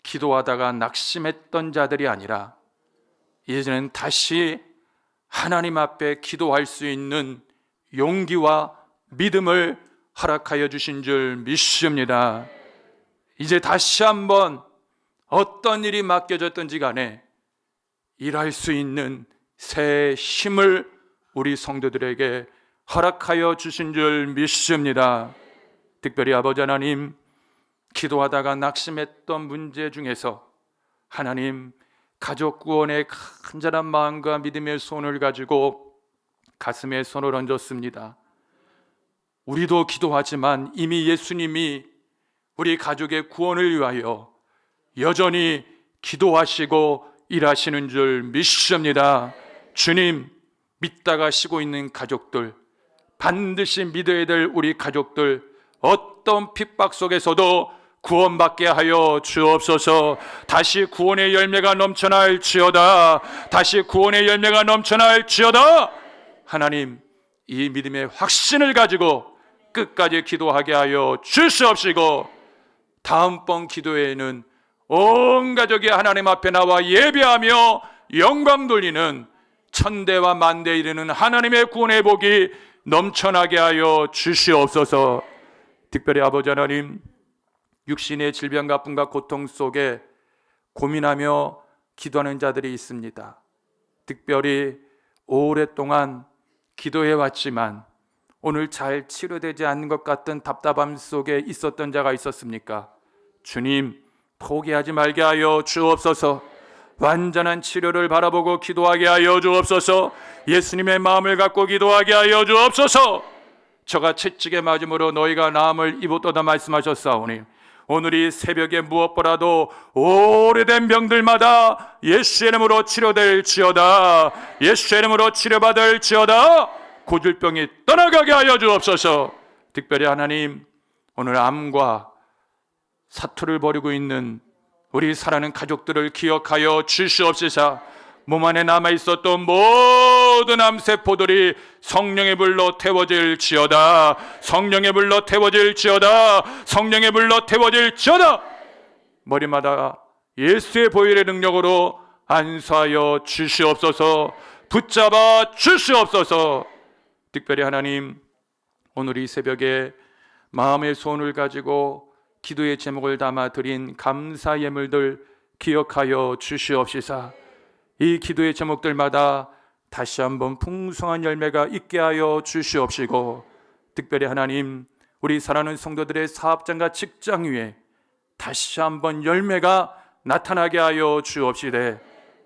Speaker 2: 기도하다가 낙심했던 자들이 아니라 이제는 다시 하나님 앞에 기도할 수 있는 용기와 믿음을 허락하여 주신 줄 믿습니다. 이제 다시 한번 어떤 일이 맡겨졌든지 간에 일할 수 있는 새 힘을 우리 성도들에게 허락하여 주신 줄 믿습니다. 특별히 아버지 하나님, 기도하다가 낙심했던 문제 중에서 하나님, 가족 구원의 간절한 마음과 믿음의 손을 가지고 가슴에 손을 얹었습니다. 우리도 기도하지만 이미 예수님이 우리 가족의 구원을 위하여 여전히 기도하시고 일하시는 줄 믿습니다. 주님, 믿다가 쉬고 있는 가족들, 반드시 믿어야 될 우리 가족들, 어떤 핍박 속에서도 구원받게 하여 주옵소서. 다시 구원의 열매가 넘쳐날지어다. 다시 구원의 열매가 넘쳐날지어다. 하나님, 이 믿음의 확신을 가지고 끝까지 기도하게 하여 주시옵시고, 다음번 기도회에는 온 가족이 하나님 앞에 나와 예배하며 영광 돌리는 천대와 만대에 이르는 하나님의 구원의 복이 넘쳐나게 하여 주시옵소서. 특별히 아버지 하나님, 육신의 질병과 아픔과 고통 속에 고민하며 기도하는 자들이 있습니다. 특별히 오랫동안 기도해 왔지만 오늘 잘 치료되지 않는 것 같은 답답함 속에 있었던 자가 있었습니까? 주님, 포기하지 말게 하여 주옵소서. 완전한 치료를 바라보고 기도하게 하여 주옵소서. 예수님의 마음을 갖고 기도하게 하여 주옵소서. 저가 채찍에 맞음으로 너희가 나음을 입었도다 말씀하셨사오니 오늘 이 새벽에 무엇보다도 오래된 병들마다 예수의 이름으로 치료될지어다. 예수의 이름으로 치료받을지어다. 고질병이 떠나가게 하여 주옵소서. 특별히 하나님, 오늘 암과 사투를 벌이고 있는 우리 사랑하는 가족들을 기억하여 주시옵소서. 몸 안에 남아있었던 모든 암세포들이 성령의 불로 태워질지어다. 성령의 불로 태워질지어다. 성령의 불로 태워질지어다. 머리마다 예수의 보혈의 능력으로 안수하여 주시옵소서. 붙잡아 주시옵소서. 특별히 하나님, 오늘 이 새벽에 마음의 손을 가지고 기도의 제목을 담아 드린 감사 예물들 기억하여 주시옵시사. 이 기도의 제목들마다 다시 한번 풍성한 열매가 있게 하여 주시옵시고, 특별히 하나님, 우리 사랑하는 성도들의 사업장과 직장 위에 다시 한번 열매가 나타나게 하여 주옵시되,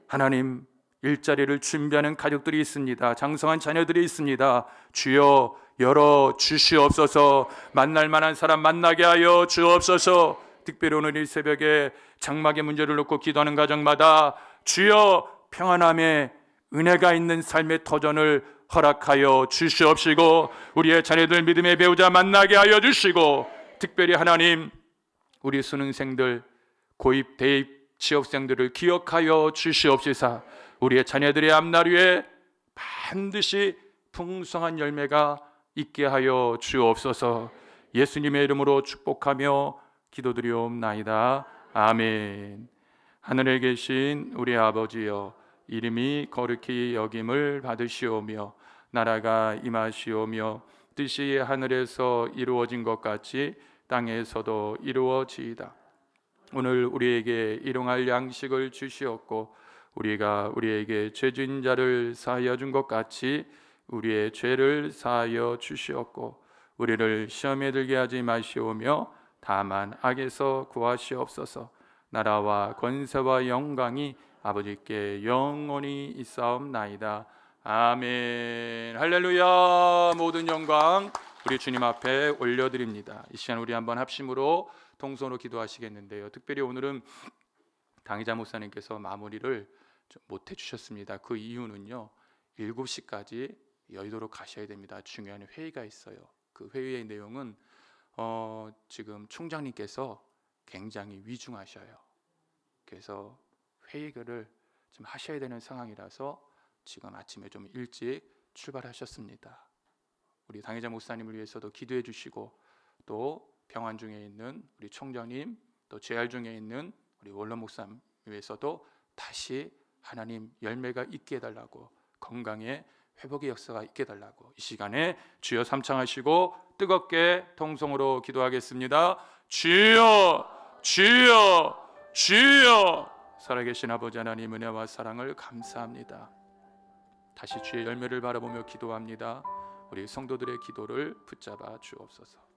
Speaker 2: 하나님, 일자리를 준비하는 가족들이 있습니다. 장성한 자녀들이 있습니다. 주여 열어 주시옵소서. 만날 만한 사람 만나게 하여 주옵소서. 특별히 오늘 이 새벽에 장막의 문제를 놓고 기도하는 가정마다 주여 평안함에 은혜가 있는 삶의 터전을 허락하여 주시옵시고, 우리의 자녀들 믿음의 배우자 만나게 하여 주시고, 특별히 하나님, 우리 수능생들, 고입, 대입, 취업생들을 기억하여 주시옵시사. 우리의 자녀들의 앞날 위에 반드시 풍성한 열매가 있게 하여 주옵소서. 예수님의 이름으로 축복하며 기도드리옵나이다. 아멘. 하늘에 계신 우리 아버지여, 이름이 거룩히 여김을 받으시오며 나라가 임하시오며 뜻이 하늘에서 이루어진 것 같이 땅에서도 이루어지이다. 오늘 우리에게 일용할 양식을 주시옵고 우리가 우리에게 죄진 자를 사하여 준 것 같이 우리의 죄를 사하여 주시옵고 우리를 시험에 들게 하지 마시오며 다만 악에서 구하시옵소서. 나라와 권세와 영광이 아버지께 영원히 있사옵나이다. 아멘. 할렐루야. 모든 영광 우리 주님 앞에 올려드립니다. 이 시간 우리 한번 합심으로 통성으로 기도하시겠는데요. 특별히 오늘은 당의자 목사님께서 마무리를 좀 못 해주셨습니다. 그 이유는요, 7시까지 여의도로 가셔야 됩니다. 중요한 회의가 있어요. 그 회의의 내용은 지금 총장님께서 굉장히 위중하셔요. 그래서 회의를 좀 하셔야 되는 상황이라서 지금 아침에 좀 일찍 출발하셨습니다. 우리 당의자 목사님을 위해서도 기도해 주시고, 또 병환 중에 있는 우리 총장님, 또 재활 중에 있는 우리 원로 목사님 위해서도 다시 하나님 열매가 있게 해달라고, 건강의 회복의 역사가 있게 해달라고 이 시간에 주여 삼창하시고 뜨겁게 통성으로 기도하겠습니다. 주여, 주여, 주여. 살아계신 아버지 하나님, 은혜와 사랑을 감사합니다. 다시 주의 열매를 바라보며 기도합니다. 우리 성도들의 기도를 붙잡아 주옵소서.